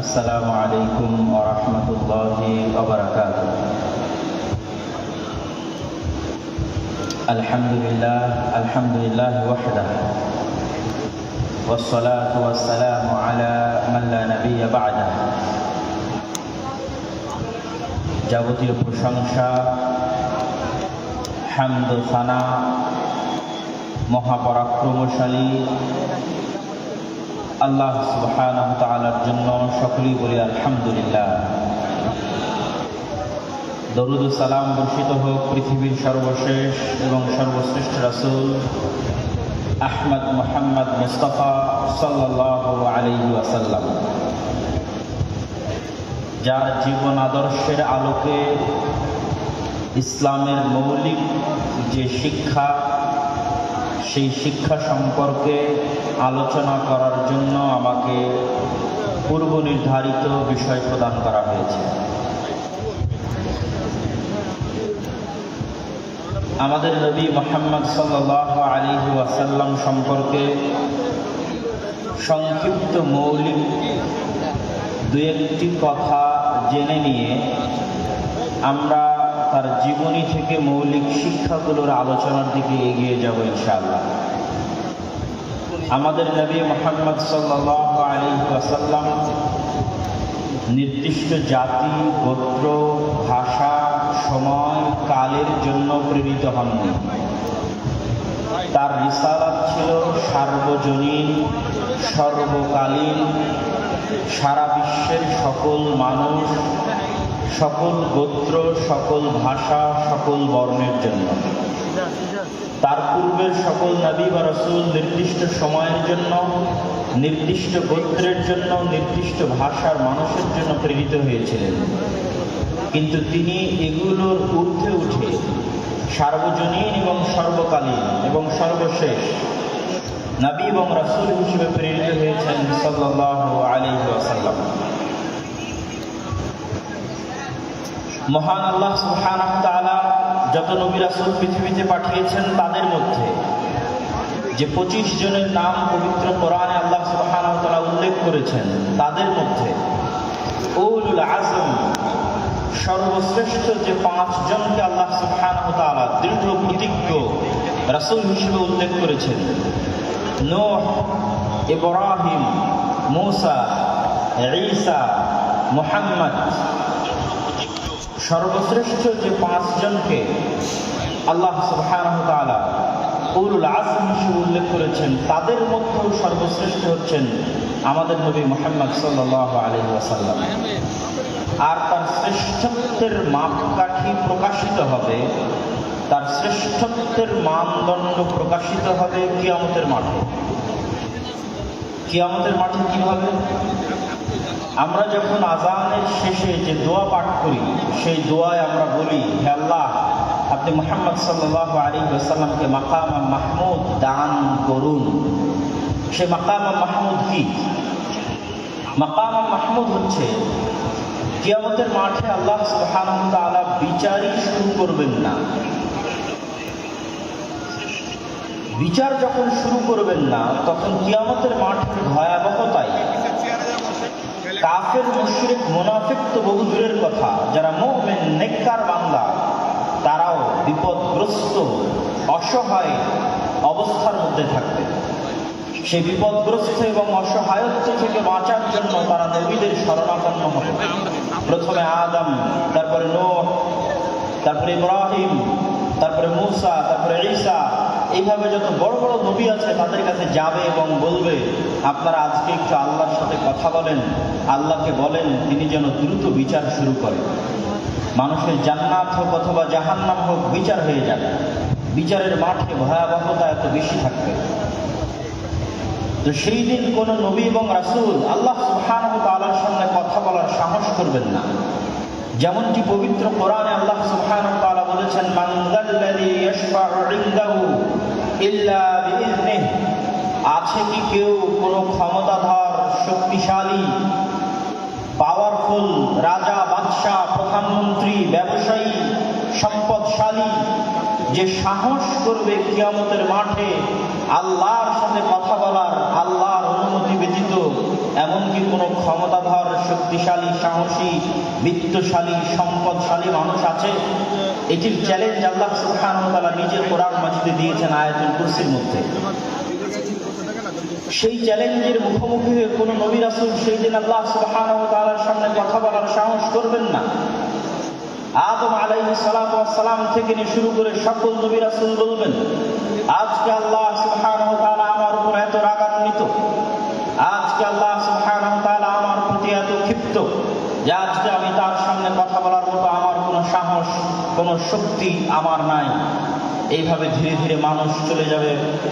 আসসালামু আলাইকুম ওয়া রাহমাতুল্লাহি ওয়া বারাকাতুহু। আলহামদুলিল্লাহ ওয়াহদাহু ওয়াসসালাতু ওয়াসসালামু আলা মান লা নাবিয়্যা বা'দাহু। যাবতীয় প্রশংসা, হামদ ও সানা মহাপরাক্রমশালী আল্লাহ সুবহানাহু ওয়া তাআলার জন্য সকলেই বলি আলহামদুলিল্লাহ। দরুদ ও সালাম বর্ষিত হোক পৃথিবীর সর্বশেষ এবং সর্বশ্রেষ্ঠ রাসূল আহমদ মুহাম্মদ মুস্তাফা সাল্লাল্লাহু আলাইহি ওয়াসাল্লাম, যার জীবন আদর্শের আলোকে ইসলামের মৌলিক যে শিক্ষা, সেই শিক্ষা সম্পর্কে আলোচনা করার জন্য আমাকে পূর্ব নির্ধারিত বিষয় প্রদান করা হয়েছে। আমাদের নবী মুহাম্মদ সাল্লাল্লাহু আলাইহি ওয়াসাল্লাম সম্পর্কে সংক্ষিপ্ত মৌলিক দু একটি কথা জেনে নিয়ে আমরা তার জীবনী থেকে মৌলিক শিক্ষাগুলোর আলোচনার দিকে এগিয়ে যাব ইনশাআল্লাহ। আমাদের নবী মুহাম্মদ সাল্লাল্লাহু আলাইহি ওয়াসাল্লাম নির্দিষ্ট জাতি, গোত্র, ভাষা, সময়, কালের জন্য প্রেরিত হননি। তার রিসালাত ছিল সার্বজনীন, সর্বকালীন, সারা বিশ্বের সকল মানুষ, সকল গোত্র, সকল ভাষা, সকল বর্ণের জন্য। তার পূর্বের সকল নবী বা রাসূল নির্দিষ্ট সময়ের জন্য, নির্দিষ্ট গোত্রের জন্য, নির্দিষ্ট ভাষার মানুষের জন্য প্রেরিত হয়েছিলেন। কিন্তু তিনি এগুলোর ঊর্ধ্বে উঠে সার্বজনীন এবং সর্বকালীন এবং সর্বশেষ নবী এবং রাসূল হিসেবে প্রেরিত হয়েছেন সাল্লাল্লাহু আলাইহি ওয়াসাল্লাম। মহান আল্লাহ সুবহানাহু ওয়া তাআলা যত নবী রাসূল পৃথিবীতে পাঠিয়েছেন, তাদের মধ্যে যে 25 জনের নাম পবিত্র কোরআনে আল্লাহ সুবহানাহু ওয়া তাআলা উল্লেখ করেছেন, তাদের মধ্যে উলুল আযম সর্বশ্রেষ্ঠ যে 5 জনকে আল্লাহ সুবহানাহু ওয়া তাআলা দৃঢ় প্রতিজ্ঞ রাসূল হিসেবে উল্লেখ করেছেন, নূহ, ইব্রাহিম, মূসা, ঈসা, মুহাম্মদ, সর্বশ্রেষ্ঠ যে 5 জনকে আল্লাহ সুবহানাহু ওয়া তাআলা উলুল আযম হিসেবে উল্লেখ করেছেন, তাদের মধ্যেও সর্বশ্রেষ্ঠ হচ্ছেন আমাদের নবী মুহাম্মদ সাল্লাল্লাহু আলাইহি ওয়াসাল্লাম। আর তার শ্রেষ্ঠত্বের মাপকাঠি প্রকাশিত হবে, তার শ্রেষ্ঠত্বের মানদণ্ড প্রকাশিত হবে কিয়ামতের মাঠে। কিয়ামতের মাঠে কিভাবে? আমরা যখন আযানের শেষে যে দোয়া পাঠ করি, সেই দোয়ায় আমরা বলি, হে আল্লাহ, আপনি মুহাম্মদ সাল্লাল্লাহু আলাইহি ওয়াসাল্লামকে মাকাম মাহমুদ দান করুন। সে মাকাম মাহমুদ কি? মাকাম মাহমুদ হচ্ছে কিয়ামতের মাঠে আল্লাহ সুবহানাহু ওয়া তাআলা বিচারই শুরু করবেন না। বিচার যখন শুরু করবেন না, তখন কিয়ামতের মাঠের ভয়াবহতায় কাফের, মুশরিক, মুনাফিক তো বহু দূরের কথা, যারা মুমিন নেককার বান্দা, তারাও বিপদগ্রস্ত, অসহায় অবস্থার মধ্যে থাকবে। সেই বিপদগ্রস্ত এবং অসহায়ত্ব থেকে বাঁচার জন্য তারা নবীদের শরণাপন্ন হবে। প্রথমে আদম, তারপরে নূহ, তারপরে ইব্রাহিম, তারপরে মূসা, তারপরে ঈসা, এইভাবে যত বড় বড় নবী আছে তাদের কাছে যাবে এবং বলবে, আপনারা আজকে একটু আল্লাহর সাথে কথা বলেন, আল্লাহকে বলেন তিনি যেন দ্রুত বিচার শুরু করেন। মানুষের জান্নাত হোক অথবা জাহান্নাম হোক, বিচার হয়ে যাবে। বিচারের মাঠে ভয়াবহতা এত বেশি থাকবে। তো সেই দিন কোন নবী এবং রাসূল আল্লাহ সুবহানাহু ওয়া তাআলার সামনে কথা বলার সাহস করবেন না। যেমনটি পবিত্র কোরআনে আল্লাহ সুবহানাহু ওয়া তাআলা বলেছেন, মান যাল্লাযী ইয়াশফা'ু ইনদাহু ইল্লা বিইযনিহি, আছে কি কেউ কোন ক্ষমতাধর, শক্তিশালী, পাওয়ারফুল রাজা, বাদশাহ, প্রধানমন্ত্রী, ব্যবসায়ী, সম্পদশালী, যে সাহস করবে কিয়ামতের মাঠে আল্লাহর সাথে কথা বলার, আল্লাহর অনুমতি ব্যতীত এমনকি কোনো ক্ষমতাধর, শক্তিশালী, সাহসী, বিত্তশালী, সম্পদশালী মানুষ আছে? এটির চ্যালেঞ্জ আল্লাহ সুবহানাহু ওয়া তাআলা নিজের কোরআন মাজিদে দিয়েছেন আয়াতুল কুরসির মধ্যে। সেই চ্যালেঞ্জের মুখোমুখি হয়ে কোনো নবী রাসূল সেই দিন আল্লাহ সুবহানাহু ওয়া তাআলার সামনে কথা বলার সাহস করবেন না। আদম আলাইহিস সালাতু ওয়াস সালাম থেকে নিয়ে শুরু করে সকল নবী রাসূল বলবেন, আজকে আল্লাহ সুবহানাহু ওয়া তাআলা আমার উপর এত রাগান্বিত, আজকে আল্লাহ সুবহানাহু ওয়া তাআলা আমার প্রতি এত ক্ষিপ্ত যে আজকে আমি তার সামনে কথা বলার মতো আমার কোনো সাহস, কোনো শক্তি আমার নাই। এইভাবে ধীরে ধীরে মানুষ চলে যাবে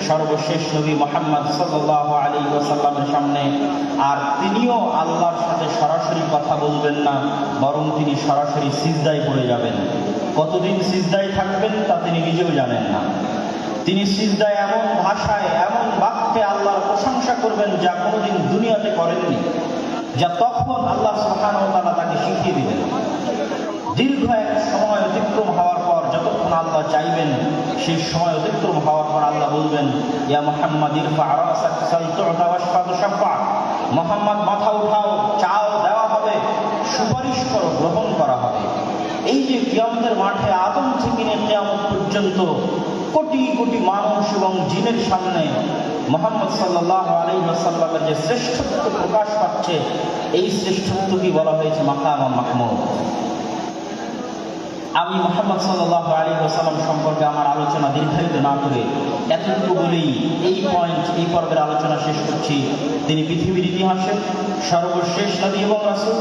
সর্বশেষ নবী মুহাম্মদ সাল্লাল্লাহু আলাইহি ওয়াসাল্লামের সামনে, আর তিনিও আল্লাহর সাথে সরাসরি কথা বলবেন না, বরং তিনি সরাসরি সিজদায় পড়ে যাবেন। কতদিন সিজদায় থাকবেন তা তিনি নিজেও জানেন না। তিনি সিজদায় এমন ভাষায়, এমন বাক্যে আল্লাহর প্রশংসা করবেন যা কোনোদিন দুনিয়াতে করেননি, যা তখন আল্লাহ সুবহানাহু ওয়া তাআলা তাকে শিখিয়ে দিবেন। দীর্ঘ এক সময় অতিক্রম হওয়ার পর, যতক্ষণ আল্লাহ চাইবেন, সেই সময় অতিক্রম হওয়ার পর আল্লাহ বলবেন, ইয়া মুহাম্মাদ ইরফা রাসাক সাল তু'তা ওয়াশফা তুশফা, মুহাম্মদ মাথা উঠাও, চাও দেওয়া হবে, সুপারিশ করো গ্রহণ করা হবে। এই যে কিয়ামতের মাঠে আদম থেকে নিয়ে কিয়ামত পর্যন্ত কোটি কোটি মানুষ এবং জিনের সামনে মুহাম্মদ সাল্লাল্লাহু আলাইহি ওয়াসাল্লামের যে শ্রেষ্ঠত্ব প্রকাশ পাচ্ছে, এই শ্রেষ্ঠত্বকে বলা হয়েছে মাকাম মাহমুদ। আমি মুহাম্মদ সাল্লাল্লাহু আলাইহি ওয়াসাল্লাম সম্পর্কে আমার আলোচনা দীর্ঘায়িত না করে এতটুকু বলেই এই পর্বের আলোচনা শেষ করছি। তিনি পৃথিবীর ইতিহাসে সর্বশেষ নবী এবং রাসূল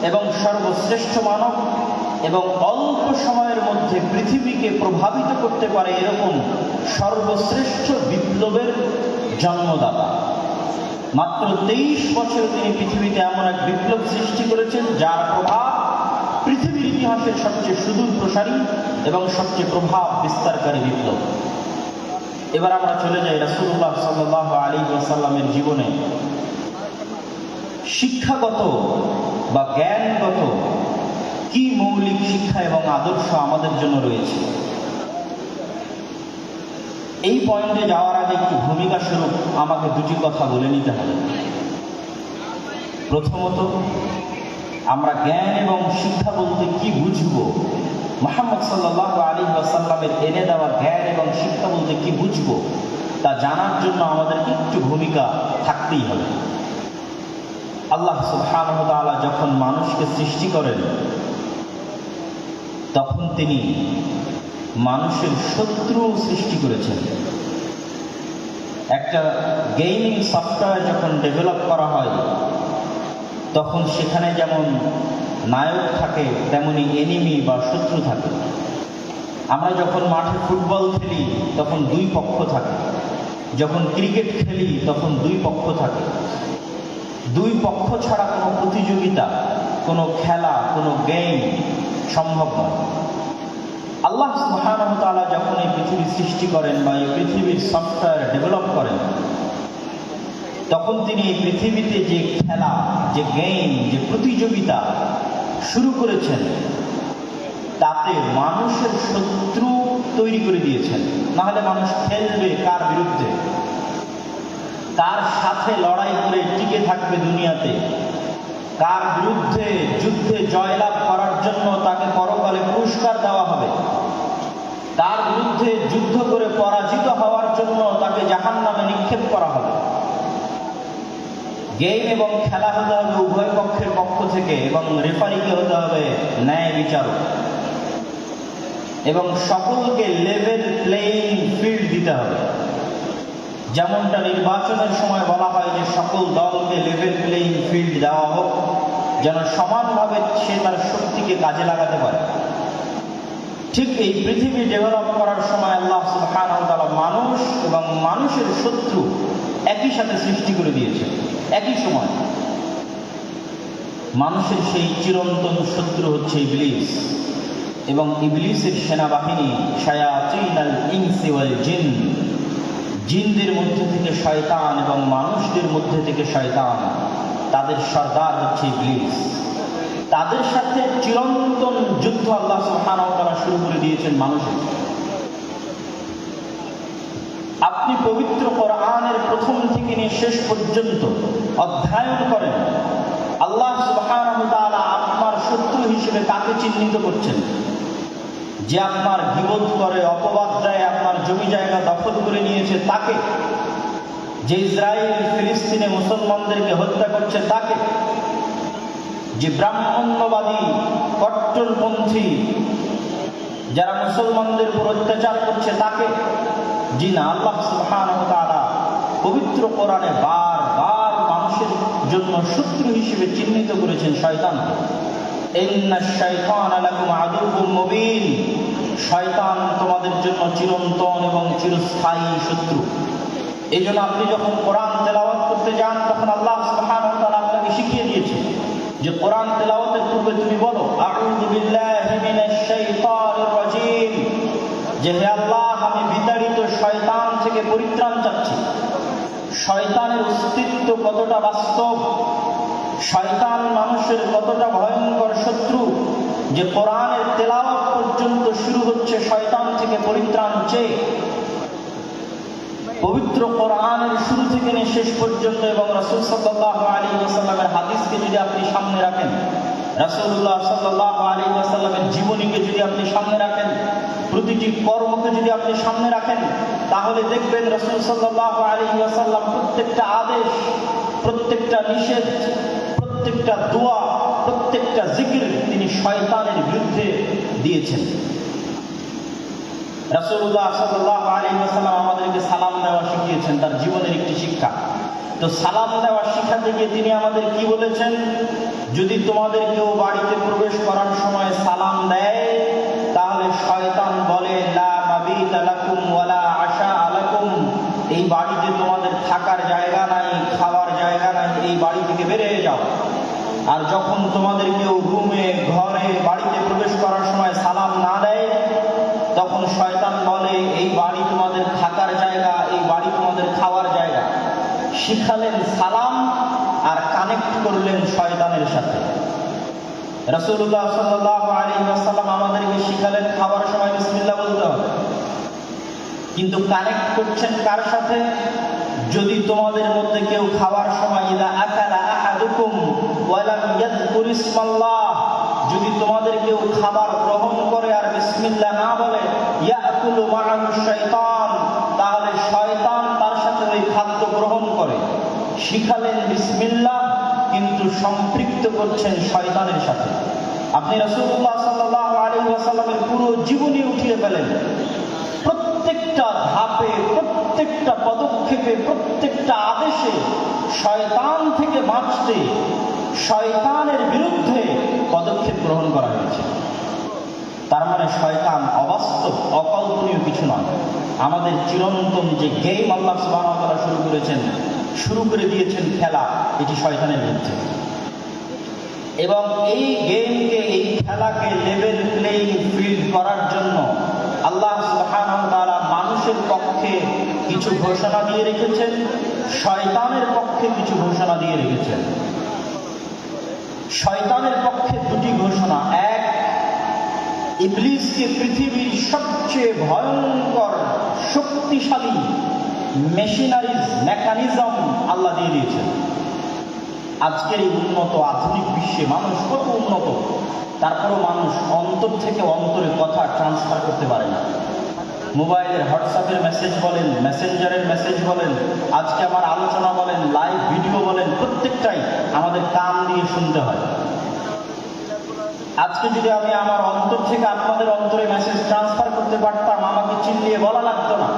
এবং সর্বশ্রেষ্ঠ মানব, এবং অল্প সময়ের মধ্যে পৃথিবীকে প্রভাবিত করতে পারে এরকম সর্বশ্রেষ্ঠ বিপ্লবের জন্মদাতা। মাত্র 23 বছর তিনি পৃথিবীতে এমন এক বিপ্লব সৃষ্টি করেছেন যার প্রভাব পৃথিবীর ইতিহাসের সবচেয়ে সুদূর প্রসারী এবং সবচেয়ে প্রভাব বিস্তারকারী বিপ্লব। এবার আমরা চলে যাই রাসূলুল্লাহ সাল্লাল্লাহু আলাইহি ওয়াসাল্লামের জীবনে শিক্ষাগত বা জ্ঞানগত কি মৌলিক শিক্ষা এবং আদর্শ আমাদের জন্য রয়েছে। এই পয়েন্টে যাওয়ার আগে একটু ভূমিকা স্বরূপ আমাকে দুটি কথা বলে নিতে হবে। প্রথমত, আমরা জ্ঞান এবং শিক্ষা বলতে কি বুঝবো, মুহাম্মদ সাল্লাল্লাহু আলাইহি ওয়াসাল্লামের এনে দেওয়া জ্ঞান এবং শিক্ষা বলতে কি বুঝবো, তা জানার জন্য আমাদের একটু ভূমিকা থাকতেই হবে। আল্লাহ সুবহানাহু ওয়া তাআলা যখন মানুষকে সৃষ্টি করেন, তখন তিনি মানুষের শত্রু সৃষ্টি করেছেন। একটা গেমিং সফটওয়্যার যখন ডেভেলপ করা হয়, তখন সেখানে যেমন নায়ক থাকে তেমনি এনিমি বা শত্রু থাকে। আমরা যখন মাঠে ফুটবল খেলি তখন দুই পক্ষ থাকে, যখন ক্রিকেট খেলি তখন দুই পক্ষ থাকে। দুই পক্ষ ছাড়া কোনো প্রতিযোগিতা, কোনো খেলা, কোনো গেম সম্ভব নয়। আল্লাহ সুবহানাহু ওয়া তাআলা যখন এই পৃথিবী সৃষ্টি করেন বা এই পৃথিবীর সফটওয়্যার ডেভেলপ করেন, তখন তিনি এই পৃথিবীতে যে খেলা, যে গেম, যে প্রতিযোগিতা শুরু করেছেন, তাতে মানুষের শত্রু তৈরি করে দিয়েছেন। নাহলে মানুষ খেলবে কার বিরুদ্ধে, কার সাথে লড়াই করে টিকে থাকবে দুনিয়াতে, কার বিরুদ্ধে যুদ্ধে জয়লাভ করার জন্য তাকে পরকালে পুরস্কার দেওয়া হবে, তার বিরুদ্ধে যুদ্ধ করে পরাজিত হওয়ার জন্য তাকে জাহান্নামে নিক্ষেপ করা হবে। গেম এবং খেলা হতে হবে উভয় পক্ষের পক্ষ থেকে, এবং রেফারিকে হতে হবে ন্যায় বিচারক, এবং সকলকে লেভেল প্লেইং ফিল্ড দিতে হবে। যেমনটা নির্বাচনের সময় বলা হয় যে সকল দলকে লেভেল প্লেইং ফিল্ড দেওয়া হোক, যেন সমানভাবে সে তার শক্তিকে কাজে লাগাতে পারে। ঠিক এই পৃথিবী ডেভেলপ করার সময় আল্লাহ সুবহানাহু ওয়া তাআলা মানুষ এবং মানুষের শত্রু একই সাথে সৃষ্টি করে দিয়েছে। একই সময় মানুষের সেই চিরন্তন শত্রু হচ্ছে ইবলিস, এবং ইবলিসের সেনাবাহিনী শায়াতিনাল ইনসি ওয়াল জিন, জিনদের মধ্যে থেকে শয়তান এবং মানুষদের মধ্যে থেকে শয়তান, তাদের সর্দার হচ্ছে ইবলিস। তাদের সাথে চিরন্তন যুদ্ধ আল্লাহ সুবহানাহু ওয়া তাআলা শুরু করে দিয়েছেন মানুষের। আপনি পবিত্র কোরআনের প্রথম থেকে থেকে নিয়ে শেষ পর্যন্ত অধ্যয়ন করেন, আল্লাহ সুবহানাহু ওয়া তাআলা আপনার শত্রু হিসেবে কাকে চিহ্নিত করছেন? যে আপনার গীবত করে, অপবাদ দেয়, আপনার জমি জায়গা দখল করে নিয়েছে তাকে, যে ইসরায়েল ফিলিস্তিনে মুসলমানদেরকে হত্যা করছে তাকে, যে ব্রাহ্মণ্যবাদী কট্টরপন্থী যারা মুসলমানদের উপর অত্যাচার করছে তাকে। জি না, আল্লাহ সুবহানাহু ওয়া তাআলা পবিত্র কোরআনে বারবার মানুষের জন্য শত্রু হিসেবে চিহ্নিত করেছেন শয়তানকে। ইন্নাশ শাইতানা লাকুম আদুউম মুবিন, শয়তান তোমাদের জন্য চিরন্তন এবং চিরস্থায়ী শত্রু। এই জন্য আপনি যখন কোরআন তেলাওয়াত করতে যান তখন আল্লাহ সুবহানাহু ওয়া তাআলা আপনাকে শিখিয়ে দিয়েছে যে কোরআন তেলাওয়াতের পূর্বে তুমি বলো আউযু বিল্লাহি মিনাশ শাইতানির রাজীম, যে হে আল্লাহ আমি বিতাড়িত শয়তান থেকে পরিত্রাণ চাচ্ছি। শয়তানের অস্তিত্ব কতটা বাস্তব, শয়তান মানুষের কতটা ভয়ঙ্কর শত্রু, যে কোরআনের তেলাওয়াত পর্যন্ত শুরু হচ্ছে শয়তান থেকে পরিত্রাণ চেয়ে। পবিত্র কোরআনের শুরু থেকে নিয়ে শেষ পর্যন্ত এবং রাসূল সাল্লাল্লাহু আলাইহি ওয়াসাল্লামের হাদিসকে যদি আপনি সামনে রাখেন, রাসূলুল্লাহ সাল্লাল্লাহু আলাইহি ওয়াসাল্লামের জীবনীকে যদি আপনি সামনে রাখেন, প্রতিটি কর্মকে যদি আপনি সামনে রাখেন, তাহলে দেখবেন রাসূল সাল্লাল্লাহু আলাইহি ওয়াসাল্লাম প্রত্যেকটা আদেশ, প্রত্যেকটা নিষেধ, প্রত্যেকটা দোয়া, প্রত্যেকটা জিকির তিনি শয়তানের বিরুদ্ধে দিয়েছেন। রাসূলুল্লাহ সাল্লাল্লাহু আলাইহি ওয়াসাল্লাম আমাদেরকে সালাম দেওয়া শিখিয়েছেন, তার জীবনের একটি শিক্ষা। তো সালাম দেওয়া শিখাতে গিয়ে তিনি আমাদের কি বলেছেন? যদি তোমাদের কেউ বাড়িতে প্রবেশ করার সময় সালাম দেয়, তাহলে শয়তান বলে লা মাবিতা লাকুম ওয়ালা আশা লাকুম, এই বাড়িতে তোমাদের থাকার জায়গা নাই, খাওয়ার জায়গা নাই, এই বাড়ি থেকে বেরিয়ে যাও। আর যখন তোমাদের কেউ রুমে, ঘরে, বাড়িতে প্রবেশ করার সময় সালাম না দেয়, তখন শয়তান বলে এই বাড়ি তোমাদের থাকার জায়গা, এই বাড়ি তোমাদের খাওয়ার জায়গা। শিখালেন সালাম আর কানেক্ট করলেন শয়তানের সাথে। রাসূলুল্লাহ সাল্লাল্লাহু আলাইহি ওয়াসাল্লাম আমাদেরকে শিখালেন খাওয়ার সময় বিসমিল্লাহ বলতে হবে, কিন্তু কানেক্ট করছেন কার সাথে? যদি তোমাদের মধ্যে কেউ খাওয়ার সময় ইদা আকালা আহাদুকুম ওয়া লাম ইয়াযকুর ইসমাল্লাহ, যদি তোমাদের কেউ খাবার গ্রহণ করে আর বিসমিল্লাহ না বলে, ইয়াকুলু মাআহু শাইতান, তাহলে শয়তান তার সাথে ওই খাদ্য গ্রহণ করে। শিখালেন বিসমিল্লাহ, কিন্তু সম্পৃক্ত করছেন শয়তানের সাথে। আপনি রাসূলুল্লাহ সাল্লাল্লাহু আলাইহি ওয়াসাল্লামের পুরো জীবনী উঠিয়ে ফেলেন, প্রত্যেকটা ধাপে, প্রত্যেকটা পদক্ষেপে, প্রত্যেকটা আদেশে শয়তান থেকে বাঁচতে, শয়তানের বিরুদ্ধে পদক্ষেপ গ্রহণ করা হয়েছে। তার মানে শয়তান অবাস্তব, অকল্পনীয় কিছু নয়। আমাদের চিরন্তন যে গেম আল্লাহ সুবহানাহু ওয়া তাআলা শুরু করে দিয়েছেন খেলা, এটি শয়তানের বিরুদ্ধে। এবং এই গেমকে, এই খেলাকে লেভেল প্লেইং ফিল্ড করার জন্য আল্লাহ সুবহানাহু ওয়া তাআলা মানুষের পক্ষে কিছু ঘোষণা দিয়ে রেখেছেন, শয়তানের পক্ষে কিছু ঘোষণা দিয়ে রেখেছেন। শয়তানের পক্ষে দুটি ঘোষণা। এক, ইবলিসকে পৃথিবীর সবচেয়ে ভয়ঙ্কর শক্তিশালী মেকানিজম আল্লাহ দিয়ে দিয়েছেন। আজকের এই উন্নত আধুনিক বিশ্বে মানুষ কত উন্নত, তারপরও মানুষ অন্তর থেকে অন্তরে কথা ট্রান্সফার করতে পারে না। মোবাইলের হোয়াটসঅ্যাপের মেসেজ বলেন, মেসেঞ্জারের মেসেজ বলেন, আজকে আমার আলোচনা বলেন, লাইভ ভিডিও বলেন, প্রত্যেকটাই আমাদের কান দিয়ে শুনতে হয়। আজকে যদি আমি আমার অন্তর থেকে আপনাদের অন্তরে মেসেজ ট্রান্সফার করতে পারতাম, আমাকে চিল্লিয়ে বলা লাগতো না,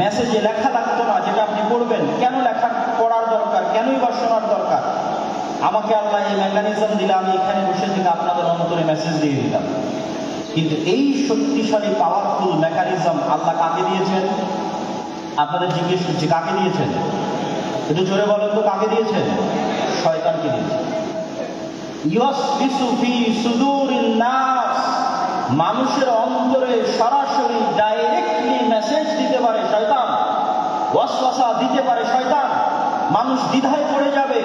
মেসেজে লেখা লাগতো না যেটা আপনি পড়বেন। কেন লেখা পড়ার দরকার? কেনই বা শোনার দরকার? আমাকে আল্লাহ এই মেকানিজম দিলে আমি এখানে বসে থেকে আপনাদের অন্তরে মেসেজ দিয়ে দিতাম। কিন্তু এই শক্তিশালী পাওয়ারফুল মেকানিজম আল্লাহ কাকে দিয়েছেন? আপনাদের জিজ্ঞেস করছি, কাকে দিয়েছেন? একটু জোরে বলেন তো, কাকে দিয়েছেন? শয়তানকে দিয়েছেন। ইউসবিসু ফি সুদুরিন নাস, মানুষের অন্তরে সরাসরি ডাইরেক্টলি মেসেজ দিতে পারে শয়তান, ওয়াসওয়াসা দিতে পারে শয়তান। মানুষ দ্বিধায় পড়ে যাবে,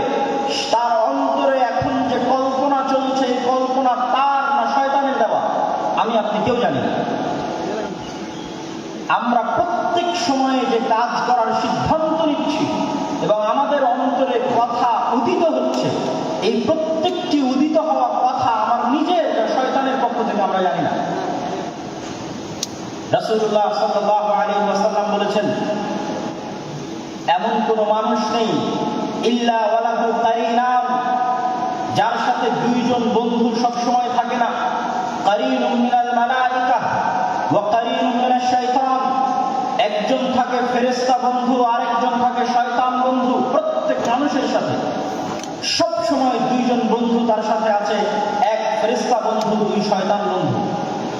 তার অন্তরে এখন যে কল্পনা চলছে, এই কল্পনা তার না শয়তানের দেওয়া, আমি আপনি কেউ জানি না। আমরা প্রত্যেক সময়ে যে কাজ করার সিদ্ধান্ত নিচ্ছি, এবং আমাদের অন্তরে কথা উদিত হচ্ছে, এই প্রত্যেকটি উদিত হওয়া কথা আমার নিজের শয়তানের পক্ষ থেকে আমরা জানি না। রাসূলুল্লাহ সাল্লাল্লাহু আলাইহি ওয়াসাল্লাম বলেছেন, এমন কোন মানুষ নেই ইল্লা ওয়ালাহু কারিনান, যার সাথে দুইজন বন্ধু সবসময় থাকে না। কারিনুম মিনাল মালাইকা ওয়া কারিনুম মিনাশ শাইতান, একজন থাকে ফেরেশতা বন্ধু, আরেকজন থাকে শয়তান বন্ধু। প্রত্যেক মানুষের সাথে সব সময় দুইজন বন্ধু তার সাথে আছে, এক ফেরেশতা বন্ধু, দুই শয়তান বন্ধু।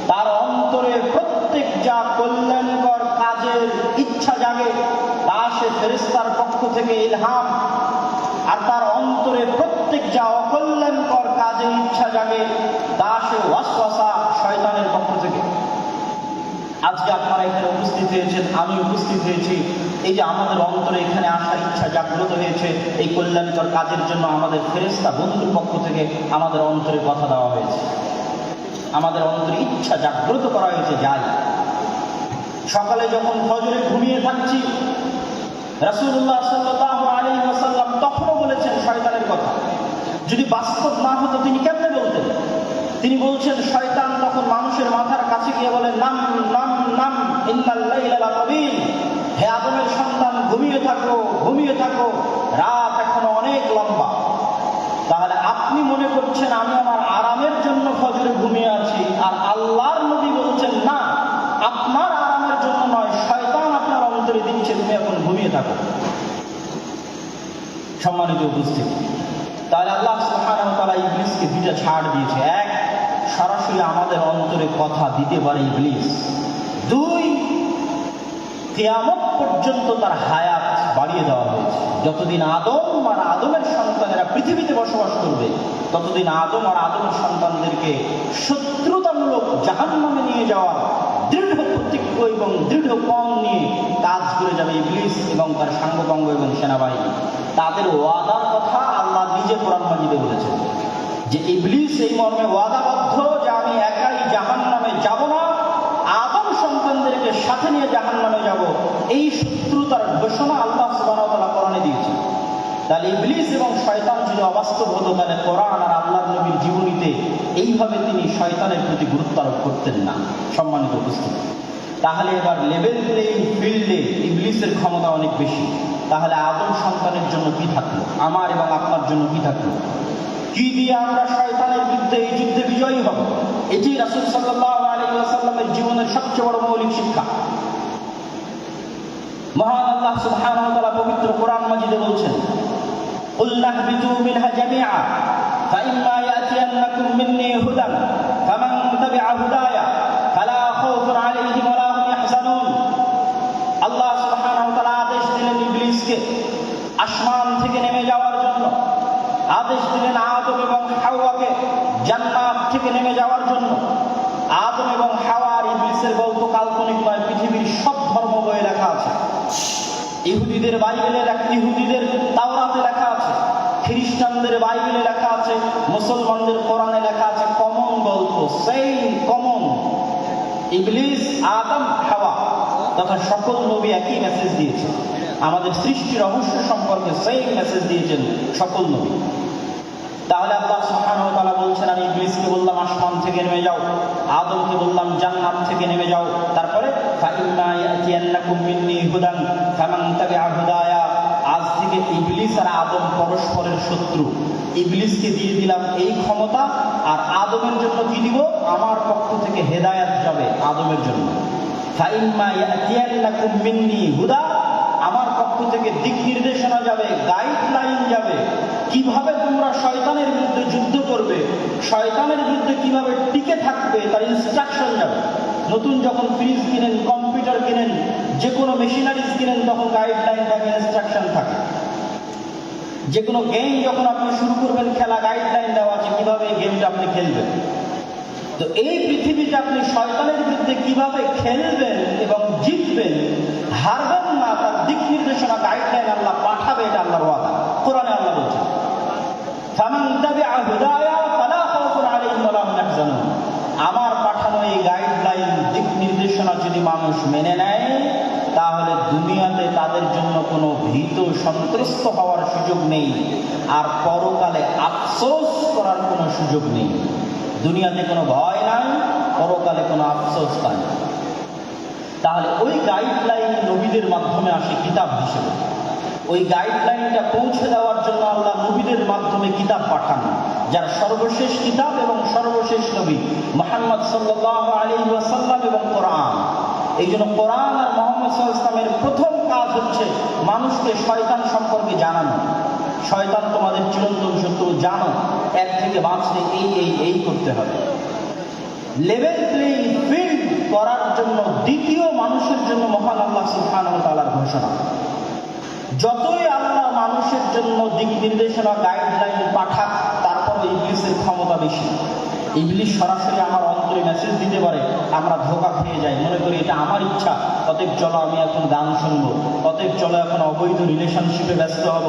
তার অন্তরে প্রত্যেক যা কল্যাণকর কাজের ইচ্ছা জাগে তা সে ফেরেশতার পক্ষ থেকে ইলহাম, আর তার অন্তরে প্রত্যেক যা অকল্যাণকর কাজের ইচ্ছা জাগে তা সে ওয়াসওয়াসা, শয়তানের পক্ষ থেকে। আজকে আপনারা এখানে উপস্থিত হয়েছেন, আমি উপস্থিত হয়েছি, এই যে আমাদের অন্তরে এখানে আসার ইচ্ছা জাগ্রত হয়েছে, এই কল্যাণকর কাজের জন্য আমাদের ফেরেশতা বন্ধুর পক্ষ থেকে আমাদের অন্তরে কথা দেওয়া হয়েছে, আমাদের অন্তরে ইচ্ছা জাগ্রত করা হয়েছে। যাই সকালে যখন ফজরে ঘুমিয়ে থাকছি, রাসূলুল্লাহ সাল্লাল্লাহু আলাইহি ওয়াসাল্লাম তখনও বলেছেন শয়তানের কথা। যদি বাস্তব না হতো তিনি কেমনে বলতেন? তিনি বলছেন, শয়তান তখন মানুষের মাথার কাছে গিয়ে বলে, নাম নাম নাম ইন্নাল লাইলা লাতাবিল, হে আদমের সন্তান ঘুমিয়ে থাকো, ঘুমিয়ে থাকো, রাত এখনো অনেক লম্বা। তাহলে আপনি মনে করছেন আমি আমার আরামের জন্য ফজরে ঘুমিয়ে আছি, আর আল্লাহর নবী বলছেন না, আপনার আরামের জন্য নয়, শয়তান আপনার অন্তরে দিচ্ছে তুমি এখন ঘুমিয়ে থাকো। সম্মানিত উপস্থিতি, তাহলে আল্লাহ সুবহানাহু ওয়া তাআলা ইবলিসকে দুইটা ছাড় দিয়েছে। এক, সরাসরি আমাদের অন্তরে কথা দিতে পারে ইবলিস। দুই, কিয়ামত পর্যন্ত তার হায়াত বাড়িয়ে দেওয়া হয়েছে। যতদিন আদম আর আদমের সন্তানেরা পৃথিবীতে বসবাস করবে, ততদিন আদম আর আদমের সন্তানদেরকে শত্রুতামূলক জাহান্নামে নিয়ে যাওয়ার দৃঢ় প্রতিজ্ঞ এবং দৃঢ় পণ নিয়ে কাজ করে যাবে ইবলিস এবং তার সাঙ্গপাঙ্গ এবং সেনাবাহিনী। তাদের ওয়াদার কথা আল্লাহ নিজে কোরআন মাজিদে বলেছেন যে ইবলিস এই মর্মে ওয়াদাবদ্ধ যে আমি একাই জাহান্নামে যাব না, আদম সন্তানদেরকে সাথে নিয়ে জাহান্নামে যাব। এই শত্রুতার ঘোষণা আল্লাহ সুবহানাহু ওয়া তাআলা কোরআনে দিয়েছেন। তাহলে ইবলিস এবং শয়তান যদি অবাস্তব হতো, তাহলে কোরআন আর আল্লাহর নবীর জীবনীতে এইভাবে তিনি শয়তানের প্রতি গুরুত্ব আরোপ করতেন না। সম্মানিত উপস্থিতি, তাহলে এবার লেভেল প্লেইং ফিল্ডে ইবলিসের ক্ষমতা অনেক বেশি। তাহলে আদম সন্তানের জন্য কি থাকলো, আমার এবং আপনার জন্য কি থাকলো? কি দিয়ে আমরা শয়তানের বিরুদ্ধে এই যুদ্ধে বিজয়ী হব? এটি রাসূল সাল্লাল্লাহু আলাইহি ওয়াসাল্লামের জীবনের সবচেয়ে বড় মৌলিক শিক্ষা। মহান আল্লাহ সুবহানাহু ওয়া তাআলা পবিত্র কোরআন মাজিদে বলছেন, কুল নাহবিতু মিনহা জামিআ ফাইম্মা ইয়াতিয়ান্নাকুম মিন্নী হুদান ফামান তাবিআ হুদায়া ফালা খাউফুন আলাইহিম ওয়া লা হুম ইয়াহজানুন। আল্লাহ সুবহানাহু ওয়া তাআলা আদেশ দিলেন ইবলিসকে আসমান থেকে নেমে যাওয়ার জন্য, আদেশ দিলেন আদম এবং হাওয়াকে জান্নাত থেকে নেমে যাওয়ার জন্য। আদম এবং হাওয়া আর ইবলিসের গল্প কাল্পনিক নয়, পৃথিবীর সব ধর্ম বইয়ে লেখা আছে। ইহুদিদের বাইবেলে, ইহুদিদের তাওরাতে লেখা আছে, খ্রিস্টানদের বাইবেলে লেখা আছে, মুসলমানদের কোরআনে লেখা আছে। কমন গল্প, সেম কমন। ইবলিস, আদম, হাওয়া তথা সকল নবী একই মেসেজ দিয়েছে। আমাদের সৃষ্টি রহস্য সম্পর্কে সেম মেসেজ দিয়েছেন সকল নবী। তাহলে আল্লাহ সুবহানাহু ওয়া তাআলা বলছেন, আমি ইবলিসকে বললাম আসমান থেকে নেমে যাও, আদমকে বললাম জান্নাত থেকে নেমে যাও। তারপরে ফাইম্মা ইয়াতিয়ান্নাকুম মিন্নী হুদান ফামান তাবিআ হুদায়া, আজ থেকে ইবলিস আর আদম পরস্পরের শত্রু। ইবলিসকে দিয়ে দিলাম এই ক্ষমতা, আর আদমের জন্য কি দিব? আমার পক্ষ থেকে হেদায়েত যাবে আদমের জন্য। ফাইম্মা ইয়াতিয়ান্নাকুম মিন্নী হুদা, আমার পক্ষ থেকে দিক নির্দেশনা যাবে, গাইডলাইন যাবে, কিভাবে তোমরা শয়তানের বিরুদ্ধে যুদ্ধ করবে, শয়তানের বিরুদ্ধে কিভাবে টিকে থাকবে তার ইনস্ট্রাকশন যাবে। নতুন যখন ফ্রিজ কিনেন, কম্পিউটার কিনেন, যে কোনো মেশিনারিজ কিনেন, তখন গাইডলাইন থাকে, ইনস্ট্রাকশন থাকে। যে কোনো গেম যখন আপনি শুরু করবেন খেলা, গাইডলাইন দেওয়া আছে কিভাবে এই গেমটা আপনি খেলবেন। তো এই পৃথিবীতে আপনি শয়তানের বিরুদ্ধে কিভাবে খেলবেন এবং জিতবেন, হারবেন না, তার দিক নির্দেশনা, গাইডলাইন আল্লাহ পাঠাবে। এটা আল্লাহর ওয়াদা। কোরআনে আল্লাহ বলছেন, ফামান তাবিআ হুদায়া ফালা খাউফুন আলাইহিম ওয়া লা হুম ইয়াহজানুন। আমার পাঠানো এই গাইডলাইন, দিক নির্দেশনা যদি মানুষ মেনে নেয়, তাহলে তাহলে দুনিয়াতে তাদের জন্য কোনো ভীত সন্ত্রস্ত হওয়ার সুযোগ নেই, আর পরকালে আফসোস করার কোনো সুযোগ নেই। দুনিয়াতে কোনো ভয় নাই, পরকালে কোনো আফসোস নাই। তাহলে ওই গাইডলাইন নবীদের মাধ্যমে আসে কিতাব হিসেবে। ওই গাইডলাইনটা পৌঁছে দেওয়ার জন্য আল্লাহ নবীদের মাধ্যমে কিতাব পাঠান, যার সর্বশেষ কিতাব এবং সর্বশেষ নবী মুহাম্মদ সাল্লাল্লাহু আলাইহি ওয়াসাল্লাম এবং কোরআন। এই জন্য কোরআন আর মুহাম্মদ সাল্লাল্লাহু আলাইহি ওয়াসাল্লামের প্রথম কাজ হচ্ছে মানুষকে শয়তান সম্পর্কে জানানো। শয়তান তোমাদের চিরন্তন শত্রু, জানো, এর থেকে বাঁচতে এই করতে হবে। লেভেল প্লেইং ফিল্ড করার জন্য দ্বিতীয় মানুষের জন্য মহান আল্লাহ সুবহানাহু ওয়া তাআলার ঘোষণা। যতই আল্লাহ মানুষের জন্য দিক নির্দেশনা গাইডলাইন পাঠাক, তারপরও ইবলিসের ক্ষমতা বেশি। ইবলিস সরাসরি আমার অন্তরে মেসেজ দিতে পারে, আমরা ধোঁকা খেয়ে যাই, মনে করি এটা আমার ইচ্ছা, অতএব চলো আমি এখন গান শুনবো, অতএব চলো এখন অবৈধ রিলেশনশিপে ব্যস্ত হব।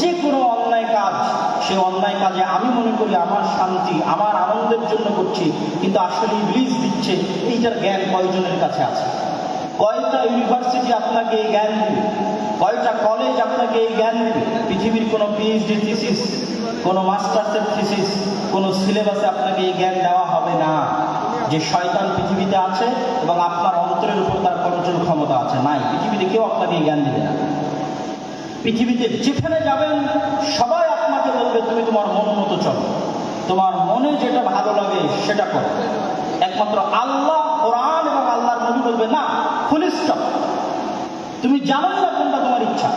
যে কোনো অন্যায় কাজ, সে অন্যায় কাজে আমি মনে করি আমার শান্তি, আমার আনন্দের জন্য করছি, কিন্তু আসলে ইবলিস দিচ্ছে। এইটার জ্ঞান কয়জনের কাছে আছে? কয়টা ইউনিভার্সিটি আপনাকে এই জ্ঞান দিবে? কয়টা কলেজ আপনাকে এই জ্ঞান দিবে? পৃথিবীর কোনো পিএইচডি থিসিস, কোনো মাস্টার্সের থিসিস, কোনো সিলেবাসে আপনাকে এই জ্ঞান দেওয়া হবে না যে শয়তান পৃথিবীতে আছে এবং আপনার অন্তরের উপর তার কন্ট্রোল ক্ষমতা আছে। নাই, পৃথিবীতে কেউ আপনাকে এই জ্ঞান দিবে না। পৃথিবীতে যেখানে যাবেন সবাই আপনাকে বলবে তুমি তোমার মন মতো চলো, তোমার মনে যেটা ভালো লাগে সেটা করো। একমাত্র আল্লাহ, কোরআন এবং আল্লাহর নবী বলবে না, ফুল স্টপ। তুমি জানোই না কোনটা তোমার ইচ্ছা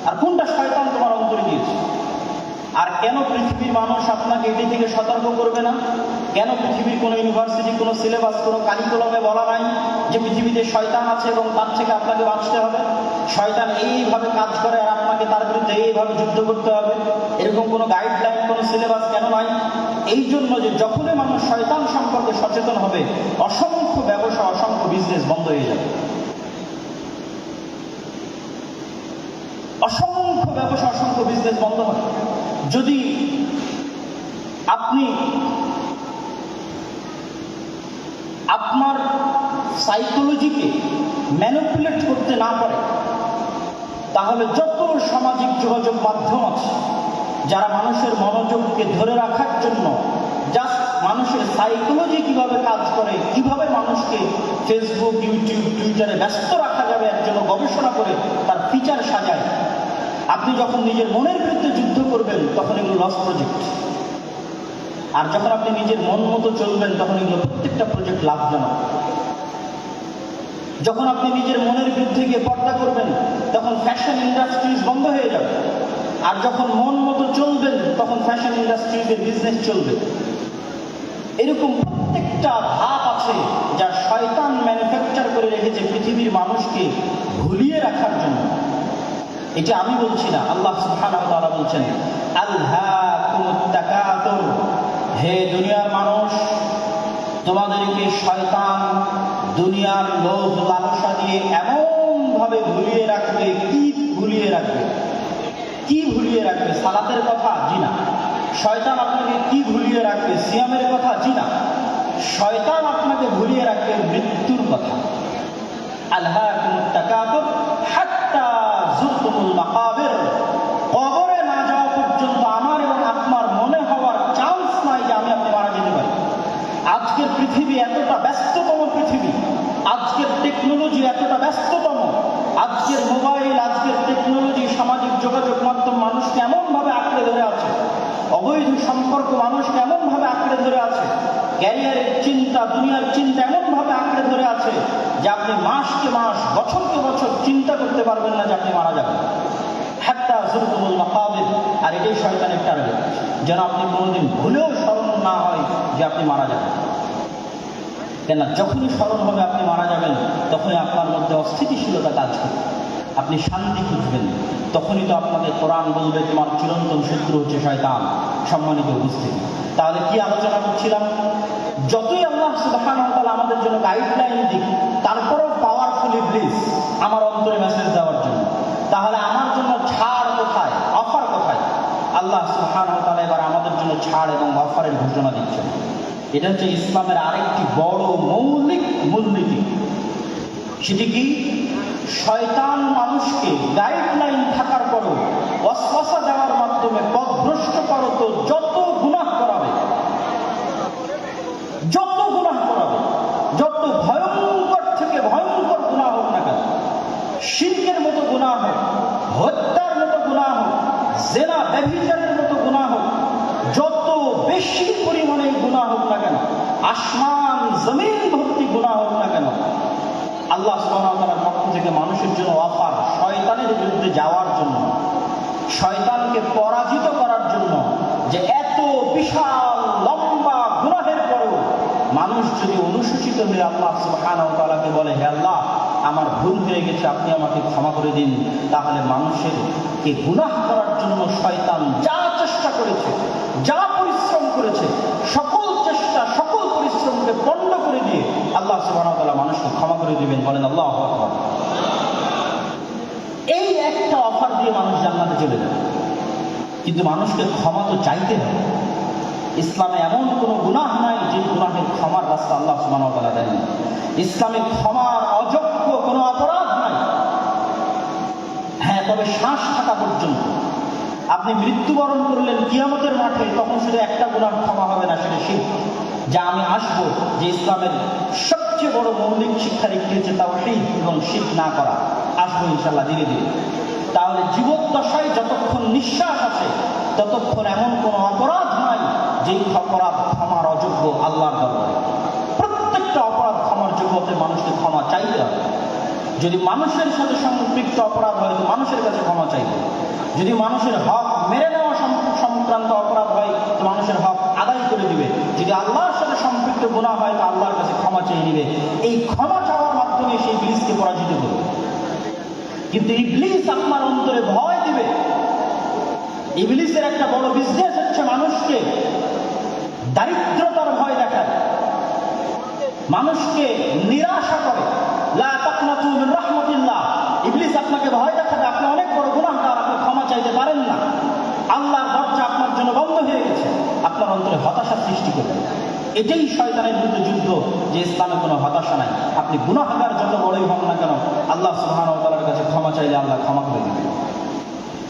আর কোনটা শয়তান তোমার অন্তরে দিয়েছে। আর কেন পৃথিবীর মানুষ আপনাকে এটি থেকে সতর্ক করবে না? কেন পৃথিবীর কোনো ইউনিভার্সিটি, কোনো সিলেবাস, কোনো কারিকুলামে বলা নাই যে পৃথিবীতে শয়তান আছে এবং তার থেকে আপনাকে বাঁচতে হবে? শয়তান এইভাবে কাজ করে আর আপনাকে তার বিরুদ্ধে এইভাবে যুদ্ধ করতে হবে, এরকম কোনো গাইডলাইন, কোনো সিলেবাস কেন নাই? এই জন্য যে যখনই মানুষ শয়তান সম্পর্কে সচেতন হবে, অসংখ্য ব্যবসা, অসংখ্য বিজনেস বন্ধ হয়ে যাবে। অসংখ্য ব্যবসা, অসংখ্য বিজনেস বন্ধ হয় যদি আপনি আপনার সাইকোলজিকে ম্যানিপুলেট করতে না পারেন। তাহলে যত সামাজিক যোগাযোগ মাধ্যম আছে, যারা মানুষের মনোযোগকে ধরে রাখার জন্য জাস্ট মানুষের সাইকোলজি কিভাবে কাজ করে, কিভাবে মানুষকে ফেসবুক, ইউটিউব, টুইটারে ব্যস্ত রাখা যাবে এর জন্য গবেষণা করে তার ফিচার সাজায়। আপনি যখন নিজের মনের বিরুদ্ধে যুদ্ধ করবেন তখন এগুলো লস প্রজেক্ট, আর যখন আপনি নিজের মন মতো চলবেন তখন এগুলো প্রত্যেকটা প্রজেক্ট লাভজনক। যখন আপনি নিজের মনের বিরুদ্ধে গিয়ে পর্দা করবেন তখন ফ্যাশন ইন্ডাস্ট্রিজ বন্ধ হয়ে যাবে, আর যখন মন মতো চলবেন তখন ফ্যাশন ইন্ডাস্ট্রিজের বিজনেস চলবে। এরকম প্রত্যেকটা ধাপ আছে যা শয়তান ম্যানুফ্যাকচার করে রেখেছে পৃথিবীর মানুষকে ভুলিয়ে রাখার জন্য। এটা আমি বলছি না, আল্লাহ সুবহানাহু ওয়া তাআলা বলছেন, আলহাকুমুত তাকাতুর, হে দুনিয়ার মানুষ, তোমাদেরকে শয়তান দুনিয়ার লোভ লালসা দিয়ে এমন ভাবে ভুলিয়ে রাখবে। কি ভুলিয়ে রাখবে? কি ভুলিয়ে রাখবে? সালাতের কথা? জি না। শয়তান আপনাকে কি ভুলিয়ে রাখবে? সিয়ামের কথা? জি না। শয়তান আপনাকে ভুলিয়ে রাখবে মৃত্যুর কথা। আলহাকুমুত তাকাতুর হাত্তা যুরতুমুল মাকাবির, কবরে না যাওয়া পর্যন্ত আমার এবং আপনার মনে হওয়ার চান্স নাই যে আমি আপনি মারা যেতে পারি। আজকের পৃথিবী এতটা ব্যস্ততম পৃথিবী, আজকের টেকনোলজি এতটা ব্যস্ততম, আজকের মোবাইল, আজকের টেকনোলজি, সামাজিক যোগাযোগ মাধ্যম মানুষকে এমনভাবে আঁকড়ে ধরে আছে, অবৈধ সম্পর্ক মানুষকে এমনভাবে আঁকড়ে ধরে আছে, ক্যারিয়ারের চিন্তা, দুনিয়ার চিন্তা এমনভাবে আঁকড়ে ধরে আছে যে আপনি মাসকে মাস, বছরকে বছর চিন্তা করতে পারবেন না যে আপনি মারা যাবেন। হাত্তা যুরতুমুল মাকাবির, আর এটাই শয়তানের টার্গেট, যেন আপনি কোনোদিন ভুলেও স্মরণ না হয় যে আপনি মারা যাবেন। কেন? যখনই স্মরণ হবে আপনি মারা যাবেন, তখনই আপনার মধ্যে অস্থিতিশীলতা কাজ করবে, আপনি শান্তি খুঁজবেন। তখনই তো আপনাকে কোরআন বলবে তোমার চিরন্তন শত্রু হচ্ছে শয়তান। সম্মানিত উপস্থিতি, তাহলে কি আলোচনা করছিলাম? যতই আল্লাহ সুবহানাহু ওয়া তাআলা আমাদের জন্য গাইডলাইন দিক, তারপরেও পাওয়ারফুল ইবলিস আমার অন্তরে মেসেজ দেওয়ার জন্য। তাহলে আমার জন্য ছাড় কোথায়, অফার কোথায়? আল্লাহ সুবহানাহু ওয়া তাআলা এবার আমাদের জন্য ছাড় এবং অফারের ঘোষণা দিচ্ছেন। এটা হচ্ছে ইসলামের আরেকটি বড় মৌলিক মূলনীতি। সেটি কি? শয়তান মানুষকে গাইডলাইন থাকার পরও ওয়াসওয়াসা দেওয়ার মাধ্যমে পথভ্রষ্ট করত যত গুনাহ করাবে, যত গুনাহ করাবে, যত ভয়ঙ্কর থেকে ভয়ঙ্কর গুনাহ হোক না কেন, শিরকের মতো গুনাহ হোক, হত্যার মতো গুনাহ হোক, জেনা ব্যভিচারের মতো গুনাহ হোক, যত বেশি পরিমাণে গুনাহ হোক না কেন, আসমান জমিন ভর্তি গুনাহ হোক না কেন, আল্লাহ সুবহানাহু ওয়া তাআলার পক্ষ থেকে মানুষের জন্য অফার শয়তানের বিরুদ্ধে যাওয়ার জন্য, শয়তানকে পরাজিত করার জন্য, যে এত বিশাল লম্বা গুনাহের পরেও মানুষ যদি অনুশোচিত হয়ে আল্লাহ সুবহানাহু ওয়া তাআলাকে বলে, হে আল্লাহ আমার ভুল হয়ে গেছে, আপনি আমাকে ক্ষমা করে দিন, তাহলে মানুষেরকে গুনাহ করার জন্য শয়তান যা চেষ্টা করেছে, যা পরিশ্রম করেছে, সকল চেষ্টা সকল পরিশ্রমকে পণ্ড করে দিয়ে আল্লাহ সুবহানাহু ওয়া তাআলা মানুষকে ক্ষমা করে দিবেন। বলেন আল্লাহু আকবার। এই একটা অফার দিয়ে মানুষ জান্নাতে চলে যাবে। কিন্তু মানুষকে ক্ষমা তো চাইতে হবে। ইসলামে এমন কোনো গুনাহ নাই যে গুনাহের ক্ষমার রাস্তা আল্লাহ সুবহানাহু ওয়া তাআলা দেন। ইসলামে ক্ষমার অযোগ্য কোনো অপরাধ নাই। হ্যাঁ, তবে শ্বাস থাকা পর্যন্ত আপনি মৃত্যুবরণ করলেন কিয়ামতের মাঠে, তখন শুধু একটা গুনাহ ক্ষমা হবে না, সেটা শিরক। যা আমি আসবো, যে ইসলামের সবচেয়ে বড় মৌলিক শিক্ষার একটি হচ্ছে তাওহীদ এবং শিরক না করা। আসবো ইনশাআল্লাহ ধীরে ধীরে। তাহলে জীবদ্দশায় যতক্ষণ নিঃশ্বাস আছে ততক্ষণ এমন কোনো অপরাধ নাই যেই অপরাধ ক্ষমার অযোগ্য আল্লাহর দরবারে। প্রত্যেকটা অপরাধ ক্ষমার যোগ্যতে মানুষকে ক্ষমা চাইতে হবে। যদি মানুষের সাথে সম্পৃক্ত অপরাধ হয় তো মানুষের কাছে ক্ষমা চাইবে। যদি মানুষের হক মেরে নেওয়া সংক্রান্ত অপরাধ হয় তো মানুষের হক আদায় করে দিবে। যদি আল্লাহর সাথে সম্পৃক্ত গুনাহ হয় তো আল্লাহর কাছে ক্ষমা চেয়ে নিবে। এই ক্ষমা চাওয়ার মাধ্যমে সেই ইবলিসকে পরাজিত করবে। কিন্তু ইবলিস আপনার অন্তরে ভয় দিবে। ইবলিসের একটা বড় বিজনেস হচ্ছে মানুষকে দারিদ্রতার ভয় দেখায়, মানুষকে নিরাশা করে। লা তাকনাতু মিন রাহমাতিল্লাহ। ইবলিস আপনাকে ভয় দেখাবে আপনি অনেক বড় গুনাহগার, আপনি ক্ষমা চাইতে পারেন না, আল্লাহর দরজা আপনার জন্য বন্ধ হয়ে গেছে, আপনার অন্তরে হতাশা সৃষ্টি করবে। এটাই শয়তানের বিরুদ্ধে যুদ্ধ, যে ইসলামে কোনো হতাশা নাই। আপনি গুনাহগার যত বড়ই হন না কেন, আল্লাহ সুবহানাহু ওয়া তাআলার কাছে ক্ষমা চাইলে আল্লাহ ক্ষমা করে দিবেন।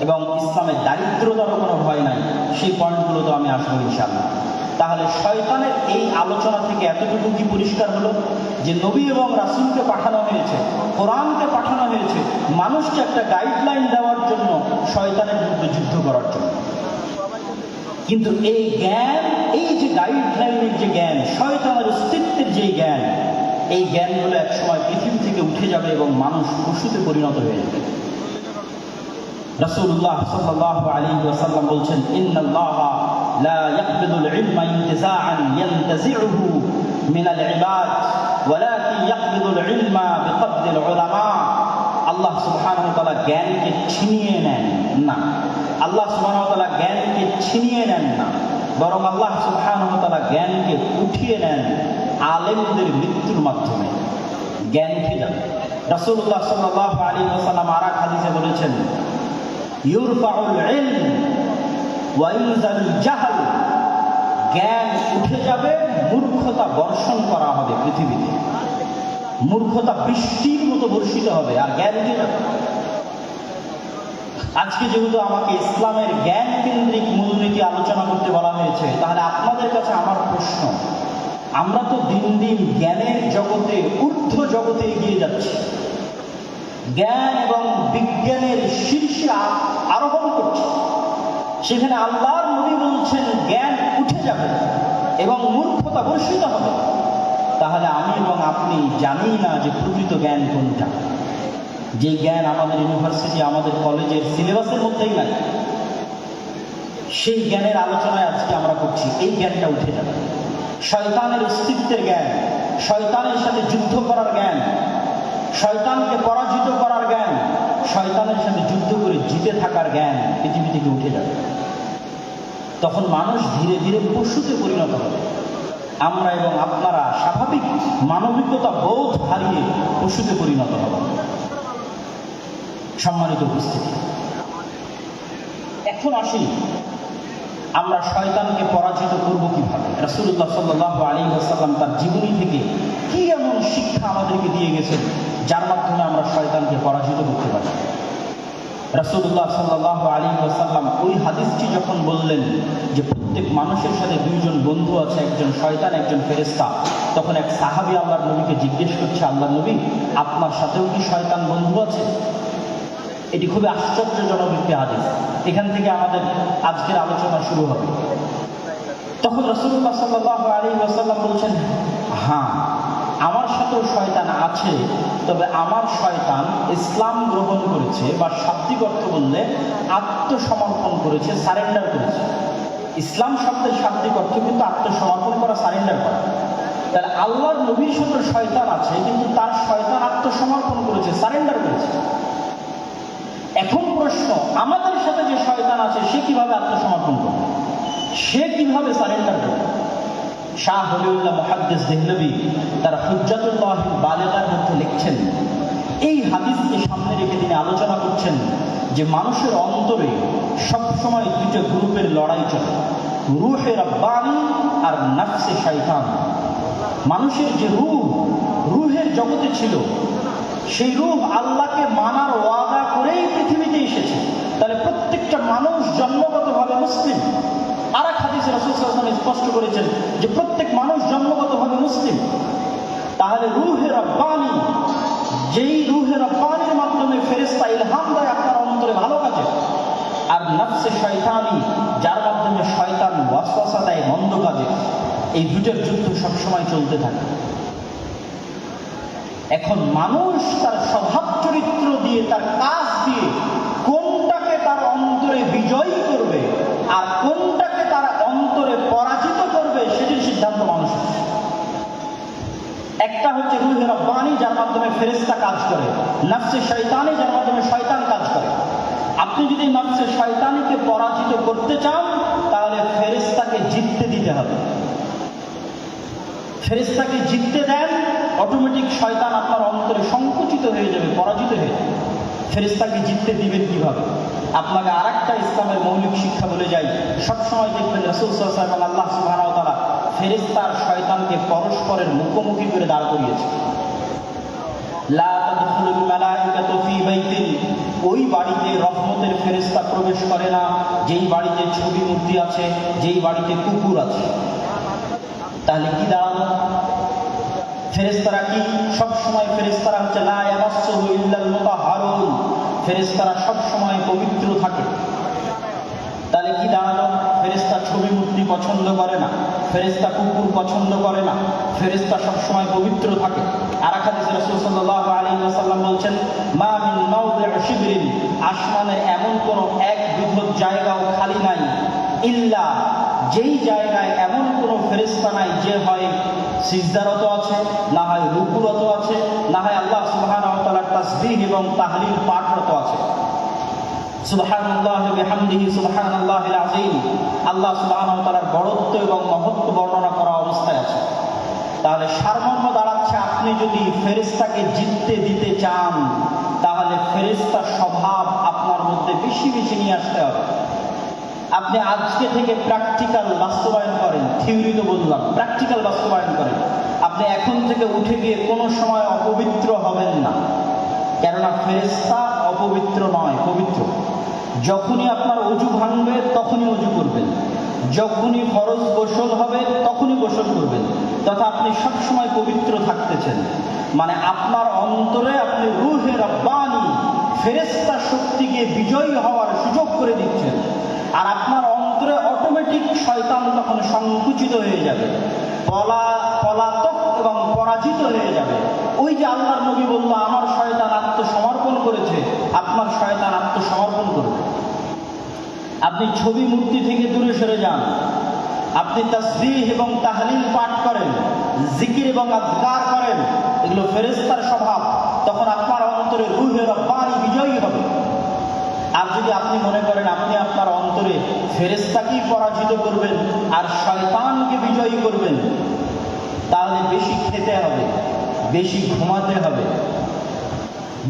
এবং ইসলামের দারিদ্রতারও কোনো ভয় নাই। সেই পয়েন্টগুলো তো আমি আসবো ইনশাআল্লাহ। তাহলে শয়তানের এই আলোচনা থেকে এতটুকু কি পরিষ্কার হলো যে নবী এবং রাসূলকে পাঠানো হয়েছে, কোরআনকে পাঠানো হয়েছে মানুষকে একটা গাইডলাইন দেওয়ার জন্য, শয়তানের বিরুদ্ধে যুদ্ধ করার জন্য। কিন্তু এই জ্ঞান, এই যে গাইডলাইনের যে জ্ঞান, শয়তানের অস্তিত্বের যে জ্ঞান, এই জ্ঞানগুলো একসময় পৃথিবী থেকে উঠে যাবে এবং মানুষ পশুতে পরিণত হয়ে যাবে। রাসূলুল্লাহ সাল্লাল্লাহু আলাইহি ওয়াসাল্লাম বলছেন, ইন্নাল্লাহা লা ইয়াকবিদুল ইলমা ইনতিজাআন ইয়ানতাজিউহু মিনাল ইবাদ ওয়ালাকিন ইয়াকবিদুল ইলমা বিকবদিল উলামা। আল্লাহ সুবহানাহু ওয়া তাআলা জ্ঞানকে ছিনিয়ে নেন না। আল্লাহ সুবহানাহু ওয়া তাআলা জ্ঞানকে ছিনিয়ে নেন না, বরং আল্লাহ সুবহানাহু ওয়া তাআলা জ্ঞানকে উঠিয়ে নেন আলেমদের মৃত্যুর মাধ্যমে। জ্ঞান উঠে যাবে। রাসূলুল্লাহ সাল্লাল্লাহু আলাইহি ওয়াসাল্লাম আর এক হাদিসে বলেছেন, ইউরফাউল ইলম ওয়া ইনজালুল জাহল। জ্ঞান উঠে যাবে, মূর্খতা বর্ষণ করা হবে পৃথিবীতে। মূর্খতা বৃষ্টির মতো বর্ষিত হবে, আর জ্ঞান উঠে যাবে। আজকে যেহেতু আমাকে ইসলামের জ্ঞান কেন্দ্রিক মূলনীতি আলোচনা করতে বলা হয়েছে, তাহলে আপনাদের কাছে আমার প্রশ্ন, আমরা তো দিন দিন জ্ঞানের জগতে, ঊর্ধ্ব জগতে এগিয়ে যাচ্ছি, জ্ঞান এবং বিজ্ঞানের শীর্ষে আরোহণ করছি। সেখানে আল্লাহর নবী বলছেন জ্ঞান উঠে যাবে এবং মূর্খতা বর্ষিত হবে। তাহলে আমি এবং আপনি জানি না যে প্রকৃত জ্ঞান কোনটা, যে জ্ঞান আমাদের ইউনিভার্সিটি, আমাদের কলেজের সিলেবাসের মধ্যেই নাই। সেই জ্ঞানের আলোচনায় আজকে আমরা করছি। এই জ্ঞানটা উঠে যাবে। শয়তানের অস্তিত্বের জ্ঞান, শয়তানের সাথে যুদ্ধ করার জ্ঞান, শয়তানকে পরাজিত করার জ্ঞান, শয়তানের সাথে যুদ্ধ করে জিতে থাকার জ্ঞান পৃথিবী থেকে উঠে যাবে। তখন মানুষ ধীরে ধীরে পশুতে পরিণত হবে। আমরা এবং আপনারা স্বাভাবিক মানবিকতা বোধ হারিয়ে পশুতে পরিণত হব। সম্মানিত উপস্থিতি, এখন আসি আমরা শয়তানকে পরাজিত করব কিভাবে। রাসূলুল্লাহ সাল্লাল্লাহু আলাইহি ওয়াসাল্লাম তার জীবনী থেকে কি এমন শিক্ষা আমাদেরকে দিয়ে গেছেন যার মাধ্যমে আমরা শয়তানকে পরাজিত করতে পারি। রাসূলুল্লাহ সাল্লাল্লাহু আলাইহি ওয়াসাল্লাম ওই হাদিসটি যখন বললেন যে প্রত্যেক মানুষের সাথে দুইজন বন্ধু আছে, একজন শয়তান একজন ফেরেশতা, তখন এক সাহাবী আল্লাহর নবীকে জিজ্ঞেস করছে, আল্লাহর নবী, আপনার সাথেও কি শয়তান বন্ধু আছে? এটি খুবই আশ্চর্যজনক একটি হাদিস। এখান থেকে আমাদের আজকের আলোচনা শুরু হবে। তখন রাসূলুল্লাহ সাল্লাল্লাহু আলাইহি ওয়াসাল্লাম বলছেন, হ্যাঁ, আমার সাথেও শয়তান আছে, তবে আমার শয়তান ইসলাম গ্রহণ করেছে, বা শাব্দিক অর্থ বললে আত্মসমর্পণ করেছে, সারেন্ডার করেছে। ইসলাম শব্দের শাব্দিক অর্থ কিন্তু আত্মসমর্পণ করা, সারেন্ডার করা। তাহলে আল্লাহর নবীর সাথে শয়তান আছে, কিন্তু তার শয়তান আত্মসমর্পণ করেছে, সারেন্ডার করেছে। এখন প্রশ্ন, আমাদের সাথে যে শয়তান আছে সে কিভাবে আত্মসমর্পণ করবে, সে কিভাবে সারেন্ডার করবে? শাহ ওলিউল্লাহ মুহাদ্দিস দেহলভী তার হুজ্জাতুল্লাহিল বালিগার মধ্যে লিখছেন, এই হাদিসকে সামনে রেখে তিনি আলোচনা করছেন যে মানুষের অন্তরে সবসময় দুটো গ্রুপের লড়াই চলে, রূহে রাব্বানী আর নফসে শয়তান। মানুষের যে রূহের জগতে ছিল, সেই রূহ আল্লাহকে মানার ওয়াদা করেই পৃথিবীতে এসেছে। তাহলে প্রত্যেকটা মানুষ জন্মগতভাবে মুসলিম। আর এক হাদিসে রাসূল সাল্লাল্লাহু আলাইহি ওয়াসাল্লাম স্পষ্ট করেছেন যে প্রত্যেক মানুষ জন্মগতভাবে মুসলিম। তাহলে রূহে রাব্বানী, যেই রূহে রাব্বানীর মাধ্যমে ফেরেশতা ইলহাম দেয় আপনার অন্তরে ভালো কাজে, আর নফসে শয়তানি, যার মাধ্যমে শয়তান ওয়াসওয়াসা দেয় মন্দ কাজে, এই দুটোর যুদ্ধ সবসময় চলতে থাকে। এখন মানুষ তার স্বভাব চরিত্র দিয়ে, তার কাজ দিয়ে কোনটাকে তার অন্তরে বিজয়ী করবে আর কোনটাকে তার অন্তরে পরাজিত করবে, সেটির সিদ্ধান্ত মানুষের। একটা হচ্ছে রূহে রাব্বানী, যার মাধ্যমে ফেরেশতা কাজ করে, নফসে শয়তানি, যার মাধ্যমে শয়তান কাজ করে। আপনি যদি নফসে শয়তানিকে পরাজিত করতে চান, তাহলে ফেরেশতাকে জিততে দিতে হবে। ফেরেশতাকে জিততে দেন, অটোমেটিক শয়তান আপনার অন্তরে সংকুচিত হয়ে যাবে, পরাজিত হয়ে যাবে। ফেরেশতাকে জিততে দিবেন কিভাবে? আপনাকে আরেকটা ইসলামের মৌলিক শিক্ষা বলে যাই, সবসময় দেখবেন রাসূল সাল্লাল্লাহু আলাইহি ওয়াসাল্লাম, আল্লাহ সুবহানাহু ওয়া তাআলা ফেরেশতা আর শয়তানকে পরস্পরের মুখোমুখি করে দাঁড় করিয়েছে। লা তাদখুলুল মালাইকাতু ফী বাইতিন, ওই বাড়িতে রহমতের ফেরেশতা প্রবেশ করে না যেই বাড়িতে ছবি মূর্তি আছে, যেই বাড়িতে কুকুর আছে। তাহলে কি দাঁড়ালো? ফেরেশতারা কি সবসময়, ফেরেশতারা হচ্ছে লা ইয়ামাসসুহু ইল্লাল মুতাহহারুন, ফেরেশতারা সবসময় পবিত্র থাকে। তাহলে কি দাঁড়ালো? ফেরেশতা ছবি মূর্তি পছন্দ করে না, ফেরেশতা কুকুর পছন্দ করে না, ফেরেশতা সবসময় পবিত্র থাকে। আর এক হাদিসে রাসূল সাল্লাল্লাহু আলাইহি ওয়াসাল্লাম বলছেন, মা মিন মাওদি'i শিবরিন, আসমানের এমন কোন এক বিঘত জায়গাও খালি নাই, ইল্লা, যেই জায়গায় এমন কোন ফেরেশতা নাই যে হয় সিজদারত আছে, না হয় রুকুরত আছে, না হয় আল্লাহ সুবহানাহু ওয়া তাআলার তাসবিহ এবং তাহলিল পাঠরত আছে। সুবহানাল্লাহি ওয়া বিহামদিহি সুবহানাল্লাহিল আযীম, আল্লাহ সুবহানাহু ওয়া তাআলার বড়ত্ব এবং মহত্ব বর্ণনা করা অবস্থায় আছে। তাহলে সারমর্ম দাঁড়াচ্ছে, আপনি যদি ফেরেশতাকে জিততে দিতে চান, তাহলে ফেরেশতার স্বভাব আপনার মধ্যে বেশি বেশি নিয়ে আসতে হবে। আপনি আজকে থেকে প্র্যাকটিক্যাল বাস্তবায়ন করেন, থিওরি তো বললাম, প্র্যাকটিক্যাল বাস্তবায়ন করেন। আপনি এখন থেকে উঠে গিয়ে কোনো সময় অপবিত্র হবেন না, কেননা ফেরেশতা অপবিত্র নয়, পবিত্র। যখনই আপনার অজু ভাঙবে তখনই অজু করবেন, যখনই ফরজ গোসল হবে তখনই গোসল করবেন, তথা আপনি সবসময় পবিত্র থাকতেছেন। মানে আপনার অন্তরে আপনি রূহে রাব্বানী, ফেরেশতা শক্তিকে বিজয়ী হওয়ার সুযোগ করে দিচ্ছেন। আর আপনার অন্তরে অটোমেটিক শয়তান তখন সংকুচিত হয়ে যাবে, পলাতক এবং পরাজিত হয়ে যাবে। ওই যে আল্লাহর নবী বলল, আমার শয়তান আত্মসমর্পণ করেছে, আপনার শয়তান আত্মসমর্পণ করবে। আপনি ছবি মূর্তি থেকে দূরে সরে যান, আপনি তাসবিহ এবং তাহলিল পাঠ করেন, জিকির এবং আযকার করেন, এগুলো ফেরেশতার স্বভাব। তখন আপনার অন্তরে রূহে রাব্বানী বিজয়ী হবে। আর যদি আপনি মনে করেন আপনি আপনার অন্তরে ফেরেশতাকেই পরাজিত করবেন আর শয়তানকে বিজয়ী করবেন, তাহলে বেশি খেতে হবে, বেশি ঘুমাতে হবে,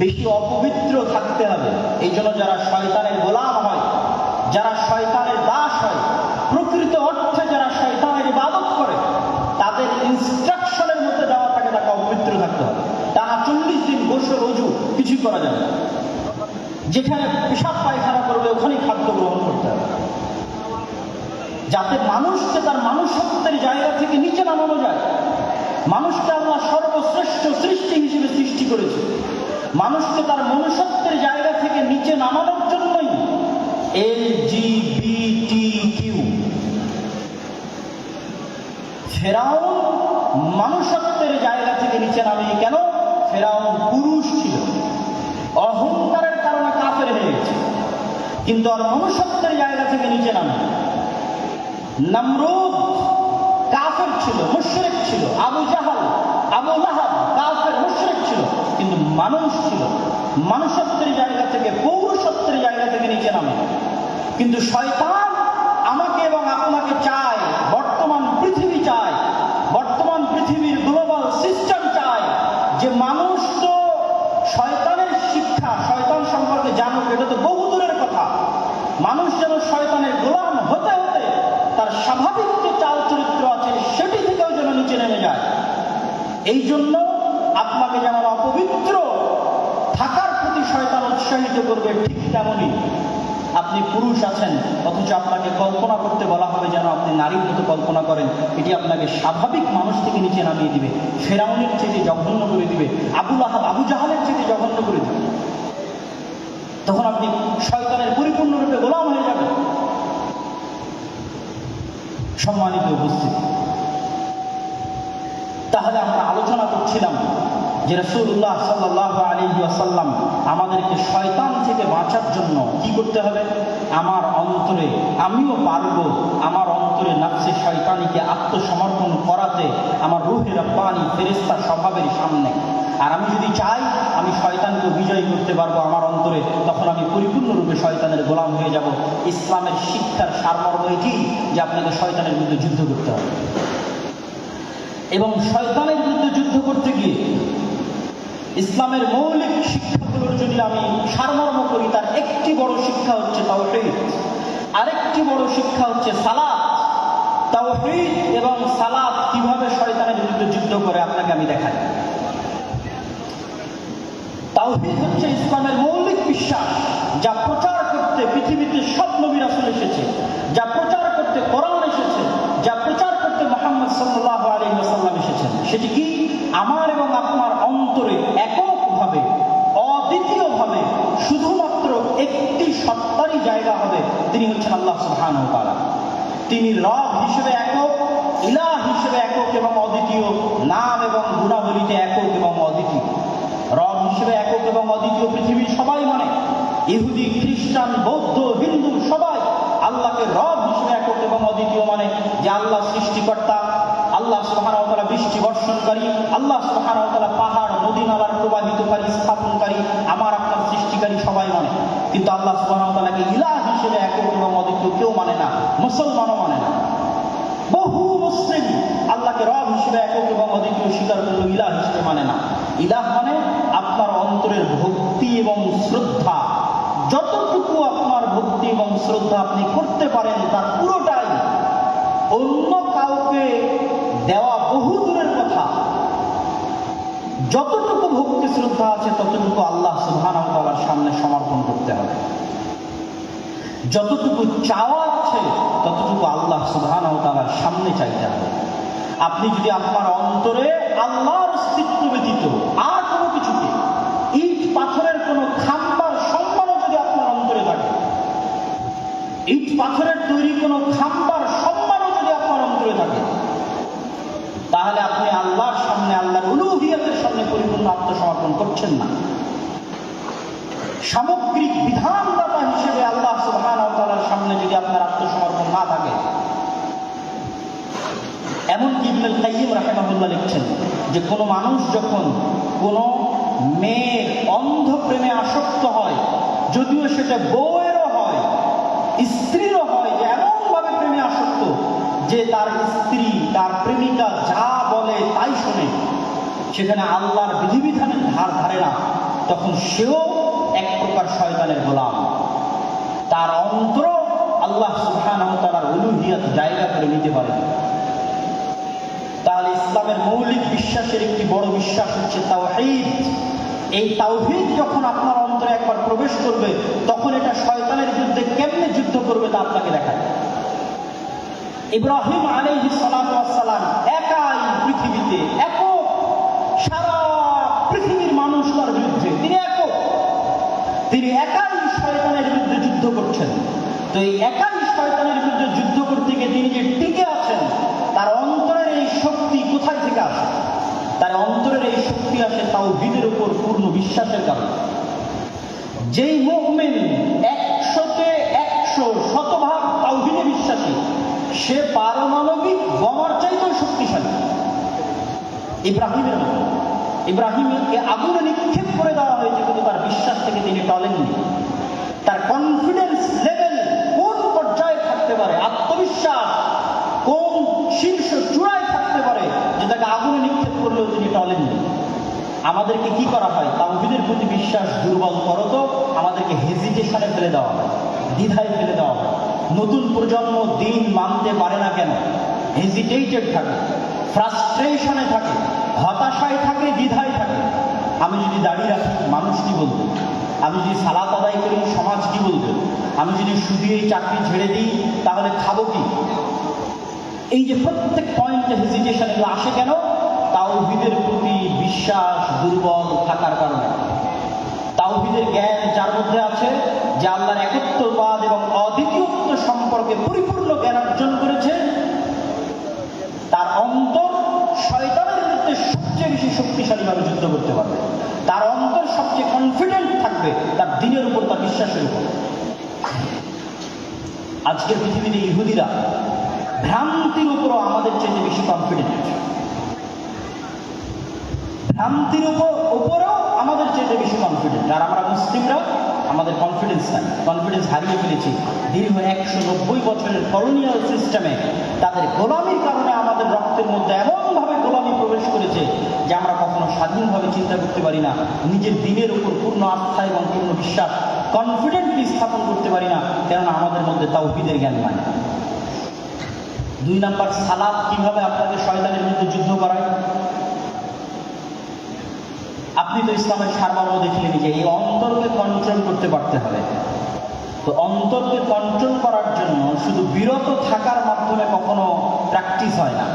বেশি অপবিত্র থাকতে হবে। এই জন্য যারা শয়তানের গোলাম হয়, যারা শয়তানের দাস হয়, প্রকৃত অর্থে যারা শয়তানের ইবাদত করে, তাদের ইনস্ট্রাকশনের মধ্যে দেওয়া থাকে তাকে অপবিত্র থাকতে হবে। টানা 40 দিন গোসল কিছুই করা যাবে না। যেখানে পেশাব পায়খানা করবে ওখানেই খাদ্য গ্রহণ করতে হবে, যাতে মানুষকে তার মানুষত্বের জায়গা থেকে নিচে নামানো যায়। মানুষকে আল্লাহ সর্বশ্রেষ্ঠ সৃষ্টি হিসেবে সৃষ্টি করেছে। মানুষকে তার মনুষ্যত্বের জায়গা থেকে নিচে নামানোর জন্যই LGBTQ। ফেরাউন মানুষত্বের জায়গা থেকে নিচে নামে কেন? ফেরাউন পুরুষ ছিল, অহংকারের কারণে কাফের হয়ে গেছে, কিন্তু আর মনুষ্যত্বের জায়গা থেকে নিচে নামে। নমরুদ কাফের ছিল, মুশরিক ছিল। আবু জাহাল, আবু লাহাব কাফের মুশরিক ছিল, কিন্তু মানুষ ছিল। মানুষত্বের জায়গা থেকে, পৌরুষত্বের জায়গা থেকে নিচে নামে। কিন্তু শয়তান আমাকে এবং আপনাকে চায়, বর্তমান পৃথিবী চায়, বর্তমান পৃথিবীর গ্লোবাল সিস্টেম চায় যে মানুষ তো শয়তানের শিক্ষা, শয়তান সম্পর্কে জানুক, এটা তো বহু দূরের কথা। মানুষ যেন শয়তানের গোলাম হতে হতে তার স্বাভাবিক যে চাল চরিত্র আছে সেটি থেকেও যেন নিচে নেমে যায়। এই জন্য আপনাকে যেমন অপবিত্র থাকার প্রতি শয়তান উৎসাহিত করবে, ঠিক তেমনই আপনি পুরুষ আছেন অথচ আপনাকে কল্পনা করতে বলা হবে যেন আপনি নারীর মতো কল্পনা করেন, এটি আপনাকে স্বাভাবিক মানুষ থেকে নিচে নামিয়ে দিবে, ফেরাউনের চেয়ে জঘন্য করে দিবে, আবু লাহাব আবু জাহালের চেয়ে জঘন্য করে দিবে। তখন আপনি শয়তানের পরিপূর্ণরূপে গোলাম হয়ে যাবেন। সম্মানিত উপস্থিতি, তাহলে আমরা আলোচনা করছিলাম যে রাসূলুল্লাহ সাল্লাল্লাহু আলাইহি ওয়াসাল্লাম আমাদেরকে শয়তান থেকে বাঁচার জন্য কি করতে হবে? আমার অন্তরে, আমিও পারবো আমার অন্তরে নফসে শয়তানিকে আত্মসমর্পণ করাতে, আমার রূহে রব্বানি ফেরেশতা স্বভাবের সামনে। আর আমি যদি চাই আমি শয়তানকে বিজয় করতে পারবো আমার অন্তরে, তখন আমি পরিপূর্ণরূপে শয়তানের গোলাম হয়ে যাব। ইসলামের শিক্ষার সারমর্ম এটি যে আপনাকে শয়তানের বিরুদ্ধে যুদ্ধ করতে হবে, এবং শয়তানের বিরুদ্ধে যুদ্ধ করতে গিয়ে ইসলামের মৌলিক শিক্ষাগুলোর যদি আমি সারমর্ম করি, তার একটি বড় শিক্ষা হচ্ছে তাওহীদ, আরেকটি বড় শিক্ষা হচ্ছে সালাত। তাওহীদ এবং সালাত কিভাবে শয়তানের বিরুদ্ধে যুদ্ধ করে আপনাকে আমি দেখাই। তাওহীদ হচ্ছে ইসলামের মৌলিক বিশ্বাস, যা প্রচার করতে পৃথিবীতে সব নবী রাসূল এসেছে, যা প্রচার করতে কোরআন এসেছে, যা প্রচার করতে মুহাম্মদ সাল্লাল্লাহু আলাইহি ওয়াসাল্লাম এসেছেন। সেটি কি? আমার এবং আপনার অন্তরে এককভাবে, অদ্বিতীয়ভাবে শুধুমাত্র একটি সত্তারই জায়গা হবে, তিনি হচ্ছেন আল্লাহ সুবহানাহু ওয়া তাআলা। তিনি রব হিসেবে একক, ইলাহ হিসেবে একক এবং অদ্বিতীয়, নাম এবং গুণাবলীতে একক এবং অদ্বিতীয়। রব হিসেবে একক এবং অদ্বিতীয় পৃথিবীর সবাই মানে, ইহুদি, খ্রিস্টান, বৌদ্ধ, হিন্দু সবাই আল্লাহকে রব হিসেবে একক এবং অদ্বিতীয় মানে যে আল্লাহ সৃষ্টিকর্তা, আল্লাহ সুবহানাহু ওয়া তাআলা বৃষ্টি বর্ষণকারী, আল্লাহ সুবহানাহু ওয়া তাআলা পাহাড় নদী নালার প্রবাহিতকারী, স্থাপনকারী, আমার আপনার সৃষ্টিকারী সবাই মানে। কিন্তু আল্লাহ সুবহানাহু ওয়া তাআলাকে ইলাহ হিসেবে একক এবং অদ্বিতীয় কেউ মানে না, মুসলমানও মানে না। বহু মুসলিম আল্লাহকে রব হিসেবে একক এবং অদ্বিতীয় স্বীকার করলেও ইলাহ হিসেবে মানে না। ইলাহ মানে আপনার অন্তরের ভক্তি এবং শ্রদ্ধা, যতটুকু আপনার ভক্তি এবং শ্রদ্ধা আপনি করতে পারেন তার পুরোটাই অন্য কাউকে দেওয়া বহু দূরের কথা, যতটুকু ভক্তি শ্রদ্ধা আছে ততটুকু আল্লাহ সুবহানাহু ওয়া তাআলার সামনে সমর্পণ করতে হবে। যতটুকু চাওয়া আছে ততটুকু আল্লাহ সুবহানাহু ওয়া তাআলার সামনে চাইতে হবে। আপনি যদি আপনার অন্তরে আল্লাহর অস্তিত্ব ব্যতীত আর কোনো কিছুকে, ইট পাথরের কোনো খাম্বার সম্মানও যদি আপনার অন্তরে থাকে, ইট পাথরের তৈরি কোনো খাম্বার সম্মানও যদি আপনার অন্তরে থাকে, তাহলে আপনি আল্লাহর সামনে, আল্লাহর উলুহিয়তের সামনে পরিপূর্ণ আত্মসমর্পণ করছেন না। সামগ্রিক বিধানদাতা হিসেবে আল্লাহ সুবহানাহু ওয়া তাআলার সামনে যদি আপনার আত্মসমর্পণ না থাকে, এমনকি ইবনুল কাইয়্যিম রাহিমাহুল্লাহ লিখছেন যে কোনো মানুষ যখন কোনো মেয়ের অন্ধ প্রেমে আসক্ত হয়, যদিও সেটা বউয়েরও হয়, স্ত্রীরও হয়, যে এমনভাবে প্রেমে আসক্ত যে তার স্ত্রী, তার প্রেমিকা যা বলে তাই শোনে, সেখানে আল্লাহর বিধিবিধানের ধার ধারে না, তখন সেও এক প্রকার শয়তানের গোলাম। তার অন্তর আল্লাহ সুবহানাহু ওয়া তাআলার উলুহিয়ত জায়গা করে নিতে পারে। তাহলে ইসলামের মৌলিক বিশ্বাসের একটি বড় বিশ্বাস হচ্ছে তাওহীদ। এই তাওহীদ যখন আপনার অন্তরে একবার প্রবেশ করবে, তখন এটা শয়তানের বিরুদ্ধে কেমনে যুদ্ধ করবে তা আপনাকে দেখায়। ইব্রাহিম আলাইহিস সালাতু ওয়াস সালাম একাই পৃথিবীতে, একক, সারা পৃথিবীর মানুষ তার বিরুদ্ধে, তিনি একাই শয়তানের বিরুদ্ধে যুদ্ধ করছেন। তো এই একাই শয়তানের বিরুদ্ধে যুদ্ধ করতে গিয়ে তিনি যে টিকে আছেন, তার অন্তরের এই শক্তি কোথায় থেকে আসে? তার অন্তরের এই শক্তি আসে তাওহীদের উপর পূর্ণ বিশ্বাসের কারণে। যেই মুমিন 100-তে 100 শতভাগ তাওহীদে বিশ্বাসী, সে পারমাণবিক বোমার চাইতেও শক্তিশালী। ইব্রাহিমের মতো, ইব্রাহিমকে আগুনে নিক্ষেপ করে দেওয়া হয়েছে, কিন্তু তার বিশ্বাস থেকে তিনি টলেননি। তার কনফিডেন্স লেভেল কোন পর্যায়ে থাকতে পারে, আত্মবিশ্বাস কোন শীর্ষ চূড়ায় থাকতে পারে যে তাকে আগুনে নিক্ষেপ করলেও তিনি টলেননি। আমাদেরকে কি করা হয়? তাওহীদের প্রতি বিশ্বাস দুর্বল করো তো আমাদেরকে হেজিটেশনে ফেলে দেওয়া হয়, দ্বিধায় ফেলে দেওয়া হয়। নতুন প্রজন্ম দিন মানতে পারে না কেন? হেজিটেটেড থাকে, ফ্রাস্ট্রেশনে থাকে, হতাশায় থাকে, দ্বিধায় থাকে। আমি যদি দাঁড়িয়ে রাখি, মানুষ কি বলবে? আমি যদি সালাত আদায় করি, সমাজ কি বলবে? আমি যদি শুধু এই চাকরি ছেড়ে দিই, তাহলে খাবো কি? এই যে প্রত্যেক পয়েন্টে হেজিটেশন, এগুলো আসে কেন? তাওহীদের প্রতি বিশ্বাস দুর্বল থাকার কারণে। তাওহীদের জ্ঞান যার মধ্যে আছে, যে আল্লাহর একত্ববাদ এবং অদ্বিতীয়ত্ব সম্পর্কে পরিপূর্ণ জ্ঞান অর্জন করেছে, তার অন্তর শয়তানের বিরুদ্ধে সবচেয়ে বেশি শক্তিশালীভাবে যুদ্ধ করতে পারবে। তার অন্তর সবচেয়ে কনফিডেন্ট থাকবে তার দ্বীনের উপর, তার বিশ্বাসের উপর। আজকের পৃথিবীতে ইহুদিরা ভ্রান্তির উপরও আমাদের চেয়ে বেশি কনফিডেন্ট, ভ্রান্তির উপরেও আমাদের চেয়ে বেশি কনফিডেন্ট। আর আমরা মুসলিমরা আমাদের কনফিডেন্স নাই, কনফিডেন্স হারিয়ে ফেলেছি। দীর্ঘ 190 বছরের কলোনিয়াল সিস্টেমে তাদের গোলামির কারণে আমাদের রক্তের মধ্যে এমনভাবে গোলামি প্রবেশ করেছে যে আমরা কখনো স্বাধীনভাবে চিন্তা করতে পারি না, নিজের দ্বীনের উপর পূর্ণ আস্থা এবং পূর্ণ বিশ্বাস কনফিডেন্টলি স্থাপন করতে পারি না, কেননা আমাদের মধ্যে তাওহীদের জ্ঞান নাই। 2 নাম্বার, সালাত কিভাবে আপনাকে শয়তানের বিরুদ্ধে যুদ্ধ করায়? আপনি তো ইসলামের সারমর্ম দেখলেন যে এই অন্তরকে কন্ট্রোল করতে পারতে হবে। তো অন্তরকে কন্ট্রোল করার জন্য শুধু বিরত থাকার মাধ্যমে কখনো প্র্যাকটিস হয় না।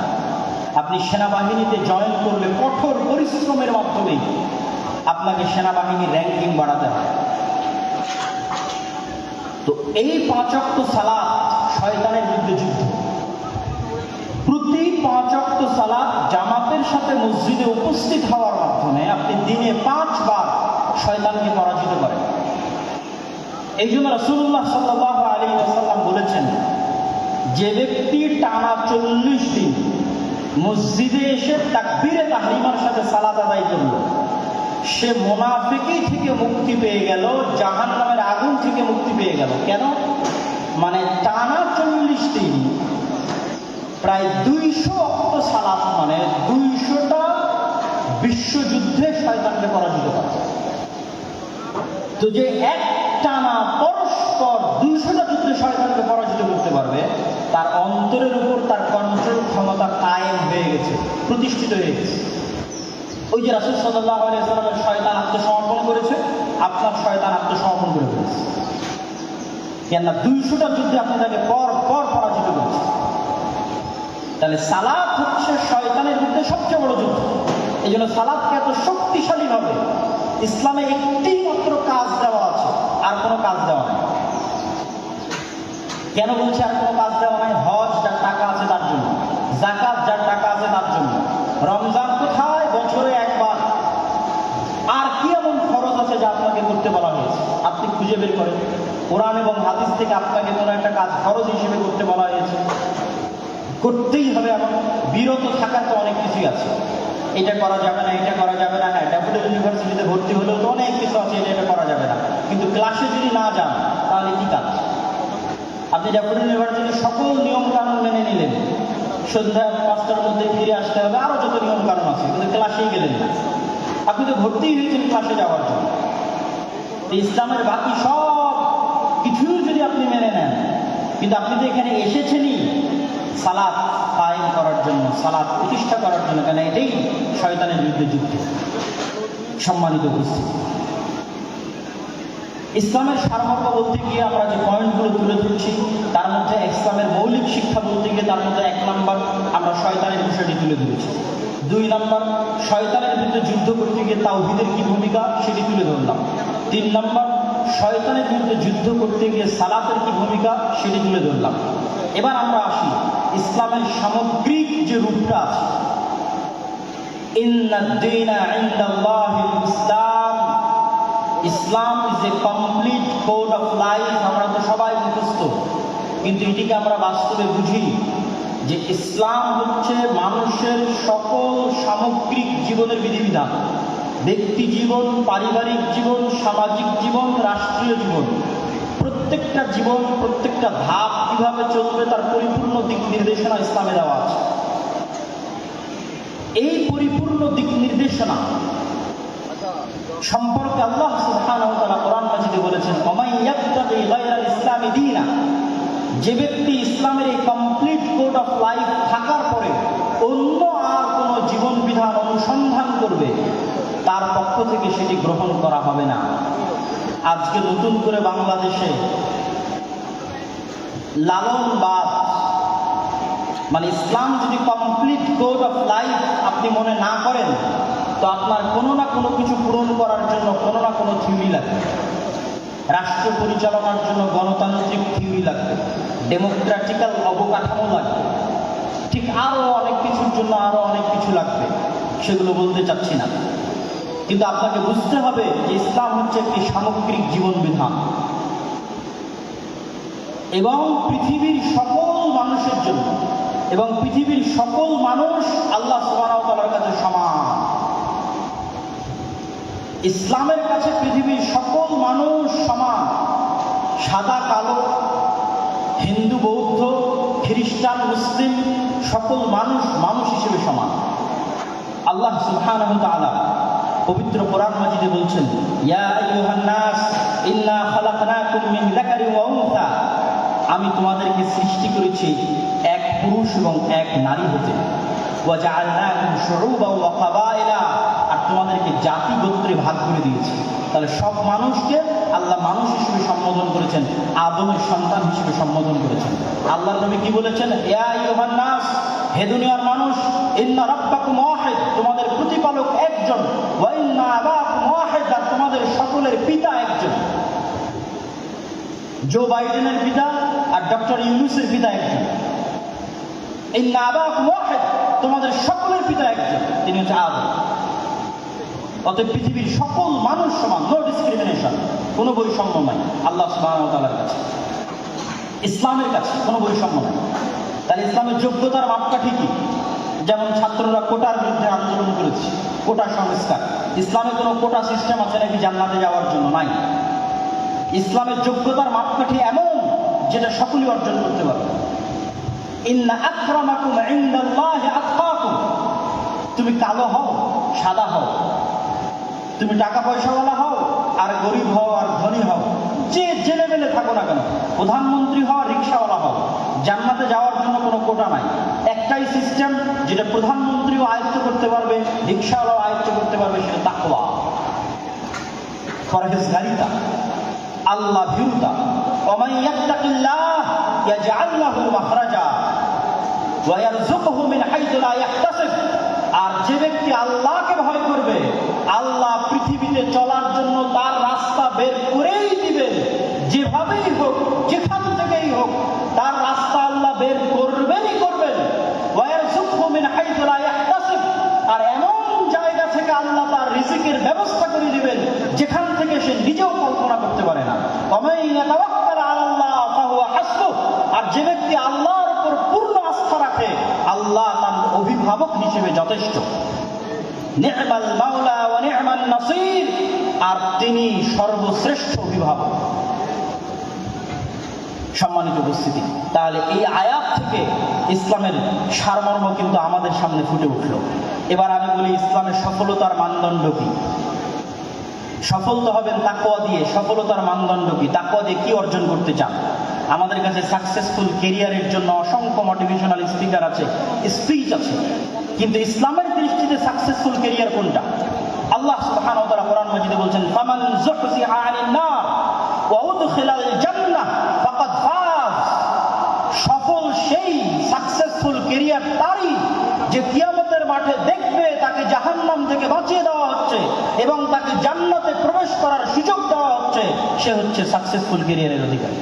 আপনি সেনাবাহিনীতে জয়েন করলে কঠোর পরিশ্রমের মাধ্যমেই আপনাকে সেনাবাহিনীর র্যাঙ্কিং বাড়াতে হয়। তো এই 5 ওয়াক্ত সালাত শয়তানের বিরুদ্ধে যুদ্ধ। প্রতি 5 ওয়াক্ত সালাত জামাতের সাথে মসজিদে উপস্থিত হওয়ার মাধ্যমে আপনি দিনে 5 বার শয়তানকে পরাজিত করেন। এই জন্য রাসূলুল্লাহ সাল্লাল্লাহু আলাইহি ওয়াসাল্লাম বলেছেন, যে ব্যক্তি টানা 40 দিন মসজিদে এসে তাকবীরে তাহরিমার সাথে সালাত আদায় করল, সে মুনাফিকি থেকে মুক্তি পেয়ে গেল, জাহান্নামের আগুন থেকে মুক্তি পেয়ে গেল। কেন? মানে টানা 40 দিন প্রায় 200 ওয়াক্ত সালাত, মানে 200টা বিশ্বযুদ্ধে শয়তানকে পরাজিত করে। তো যে এক টানা পরস্পর 200টা যুদ্ধে শয়তানকে পরাজিত করতে পারবে, তার অন্তরের উপর তার কন্ট্রোল ক্ষমতা কায়েম হয়ে গেছে, প্রতিষ্ঠিত হয়ে গেছে। ওই যে রাসূল সাল্লাল্লাহু আলাইহি ওয়াসাল্লামের শয়তান আত্মসমর্পণ করেছে, আপনার শয়তান আত্মসমর্পণ করে ফেলেছে। কেননা 200টা যুদ্ধে আপনি তাকে পর পর পরাজিত করেছেন। তাহলে সালাত হচ্ছে শয়তানের বিরুদ্ধে সবচেয়ে বড় যুদ্ধ। এই জন্য সালাতকে এত শক্তিশালী ভাবে ইসলামে একটি মাত্র কাজ দেওয়া আছে, আর কোনো কাজ দেওয়া নাই। কেন বলছে আর কোনো কাজ দেওয়া নাই? হজ যার টাকা আছে তার জন্য, যাকাত যার টাকা আছে তার জন্য, রমজান কোথায়? বছরে একবার। আর কি এমন ফরজ আছে যা আপনাকে করতে বলা হয়েছে? আপনি খুঁজে বের করেন কোরআন এবং হাদিস থেকে আপনাকে কোনো একটা কাজ ফরজ হিসেবে করতে বলা হয়েছে, করতেই হবে। এমন বিরত থাকার তো অনেক কিছুই আছে, এটা করা যাবে না, এটা করা যাবে না। হ্যাঁ, ড্যাফোডিল ইউনিভার্সিটিতে ভর্তি হলেও তো অনেক কিছু আছে এটা করা যাবে না, কিন্তু ক্লাসে যদি না যান তাহলে কি কাজ? আপনি ড্যাফোডিল ইউনিভার্সিটির সকল নিয়ম কানুন মেনে নিলেন, সন্ধ্যা 5টার মধ্যে ফিরে আসতে হবে, আরো যত নিয়ম কানুন আছে, কিন্তু ক্লাসেই গেলেন না। আপনি তো ভর্তি হয়েছেন ক্লাসে যাওয়ার জন্য। ইসলামের বাকি সব কিছুই যদি আপনি মেনে নেন, কিন্তু আপনি তো এখানে এসেছেনই সালাত কায়েম করার জন্য, সালাত প্রতিষ্ঠা করার জন্য, কেন এটাই শয়তানের বিরুদ্ধে যুদ্ধ। সম্মানিত উপস্থিতি, ইসলামের সারমর্ম বলতে গিয়ে আমরা যে পয়েন্টগুলো তুলে ধরছি তার মধ্যে ইসলামের মৌলিক শিক্ষা বলতে গিয়ে তার মধ্যে 1 নম্বর আমরা শয়তানের বিষয়টি তুলে ধরেছি। 2 নম্বর শয়তানের বিরুদ্ধে যুদ্ধ করতে গিয়ে তাওহীদের কি ভূমিকা সেটি তুলে ধরলাম। 3 নম্বর শয়তানের বিরুদ্ধে যুদ্ধ করতে গিয়ে সালাতের কি ভূমিকা সেটি তুলে ধরলাম। এবার আমরা আসি ইসলামের সামগ্রিক যে রূপটা আছে। ইন্নাদ-দীনা ইনদাল্লাহিল ইসলাম, Islam is a complete code of life. আমরা তো সবাই মুখস্থ, কিন্তু এটিকে আমরা বাস্তবে বুঝি যে ইসলাম হচ্ছে মানুষের সকল সামগ্রিক জীবনের বিধিবিধান, ব্যক্তি জীবন, পারিবারিক জীবন, সামাজিক জীবন, রাষ্ট্রীয় জীবন, প্রত্যেকটা জীবন, প্রত্যেকটা ধাপ কিভাবে চলবে তার পরিপূর্ণ দিক নির্দেশনা ইসলামে দেওয়া আছে। এই পরিপূর্ণ দিক নির্দেশনা সম্পর্কে আল্লাহ সুবহানাহু ওয়া তাআলা কোরআন মাজিদে বলেছেন, ওমাই ইয়াবতাগি গায়রাল ইসলামি দীনা, যে ব্যক্তি ইসলামের এই কমপ্লিট কোড অফ লাইফ থাকার পরে অন্য আর কোনো জীবন বিধান অনুসন্ধান করবে তার পক্ষ থেকে সেটি গ্রহণ করা হবে না। আজকে নতুন করে বাংলাদেশে লালনবাদ, মানে ইসলাম যদি কমপ্লিট কোড অফ লাইফ আপনি মনে না করেন তো আপনার কোনো না কোনো কিছু পূরণ করার জন্য কোনো না কোনো থিওরি লাগবে। রাষ্ট্র পরিচালনার জন্য গণতান্ত্রিক থিওরি লাগবে, ডেমোক্রেটিক্যাল অবকাঠামো লাগবে, ঠিক আরও অনেক কিছুর জন্য আরও অনেক কিছু লাগবে, সেগুলো বলতে চাচ্ছি না। কিন্তু আপনাকে বুঝতে হবে যে ইসলাম হচ্ছে একটি সামগ্রিক জীবন বিধান এবং পৃথিবীর সকল মানুষের জন্য, এবং পৃথিবীর সকল মানুষ আল্লাহ সুবহানাহু ওয়া তাআলার কাছে সমান। ইসলামের কাছে পৃথিবীর সকল মানুষ সমান, সাদা কালো, হিন্দু বৌদ্ধ খ্রিস্টান মুসলিম সকল মানুষ মানুষ হিসেবে সমান। আল্লাহ সুবহানাহু ওয়া তাআলা পবিত্র কোরআন মাজিদে বলছেন, ইয়া আইয়ুহান নাস ইন্না খালাকনাকুম মিন যাকারিন ওয়া উনসা, আমি তোমাদেরকে সৃষ্টি করেছি এক পুরুষ এবং এক নারী হতে, ওয়া জাআলনাকুম শুউবান ওয়া কাবাইলা, আর তোমাদেরকে জাতি গোত্রে ভাগ করে দিয়েছি। তাহলে সব মানুষকে আল্লাহ মানুষ হিসেবে সম্বোধন করেছেন, আদমের সন্তান হিসেবে সম্বোধন করেছেন। আল্লাহর নবী কি বলেছেন, ইয়া আইয়ুহান নাস, হে দুনিয়ার মানুষ, ইন্না রাব্বাকুম ওয়াহিদ, তোমাদের প্রতিপালক একজন, ওয়া ইন্না আবাকুম ওয়াহিদ, আর তোমাদের সকলের পিতা একজন। জো বাইডেনের পিতা আর ডক্টর ইউনূসের পিতা একজন। ইন্না আবাকুম ওয়াহিদ, তোমাদের সকলের পিতা একজন, তিনি হচ্ছে আদম। অতএব পৃথিবীর সকল মানুষ সমান, নো ডিসক্রিমিনেশন, কোনো বৈষম্য নাই আল্লাহ সুবহানাহু ওয়া তাআলার কাছে। ইসলামের কাছে কোনো বৈষম্য নাই। তাহলে ইসলামের যোগ্যতার মাপকাঠি কি? যেমন ছাত্ররা কোটার বিরুদ্ধে আন্দোলন করেছে, কোটা সংস্কার। ইসলামে কোনো কোটা সিস্টেম আছে নাকি জান্নাতে যাওয়ার জন্য? নাই। ইসলামের যোগ্যতার মাপকাঠি এমন যেটা সকলেই অর্জন করতে পারবে। ইন্না আকরামাকুম ইনদাল্লাহি আতকাকুম, তুমি কালো হও সাদা হও, তুমি টাকা পয়সাওয়ালা হও আর গরিব হও আর ধনী হও, যে লেভেলে থাকো না কেন, প্রধানমন্ত্রী হও রিক্সাওয়ালা হও, জান্নাতে যাওয়ার জন্য কোনো কোটা নাই। একটাই সিস্টেম যেটা প্রধানমন্ত্রীও আয়ত্ত করতে পারবে, রিক্সাওয়ালাও আয়ত্ত করতে পারবে, সেটা তাকওয়া, পরহেজগারিতা, আল্লাহ ভীরুতা। ওমান ইয়াত্তাকিল্লাহ ইয়াজআল লাহু মাখরাজা ওয়া ইয়ারযুকহু মিন হাইথু লা ইয়াহতাসিব, আর যে ব্যক্তি আল্লাহকে ভয় করবে আল্লাহ পৃথিবীতে চলার জন্য তার রাস্তা বের করেই দিবেন। যেভাবেই হোক, যেখান থেকেই হোক, তার রাস্তা আল্লাহ বের করবেনই করবেন। ওয়া ইয়ারযুকহু মিন হাইথু লা ইয়াহতাসিব, আর এমন জায়গা থেকে আল্লাহ তার রিজিকের ব্যবস্থা করে দিবেন যেখান থেকে সে নিজেও কল্পনা করতে পারে না। ওয়া ইয়াতাওয়াক্কাল আলাল্লাহ ফাহুয়া হাসবুহ, আর যে ব্যক্তি আল্লাহর উপর পূর্ণ আস্থা রাখে আল্লাহ তার অভিভাবক হিসেবে যথেষ্ট। নি'মাল মাওলা ওয়া নি'মান নাসির, আর তিনি সর্বশ্রেষ্ঠ অভিভাবক। সম্মানিত উপস্থিতি, তাহলে এই আয়াত থেকে ইসলামের সারমর্ম কিন্তু আমাদের সামনে ফুটে উঠল। এবার আমি বলি ইসলামের সফলতার মানদণ্ড কি? সফল তো হবেন তাকওয়া দিয়ে। সফলতার মানদণ্ড কি? তাকওয়া দিয়ে কি অর্জন করতে চান? আমাদের কাছে সাকসেসফুল ক্যারিয়ারের জন্য অসংখ্য মোটিভেশনাল স্পিকার আছে, স্পিচ আছে, কিন্তু ইসলামের দৃষ্টিতে সাকসেসফুল ক্যারিয়ার কোনটা? আল্লাহ সুবহানাহু ওয়া তাআলা কোরআন মাজিদে বলছেন, ফামান যুহজিহা আনিন নার ওয়া উদখিলাল জান্নাহ ফাকাদ ফাজ। সফল সেই, সাকসেসফুল ক্যারিয়ার তারই যে কিয়ামতের মাঠে দেখবে তাকে জাহান্নাম থেকে বাঁচিয়ে দেওয়া হচ্ছে এবং তাকে জান্নাতে প্রবেশ করার সুযোগ দেওয়া হচ্ছে। সে হচ্ছে সাকসেসফুল ক্যারিয়ারের অধিকারী।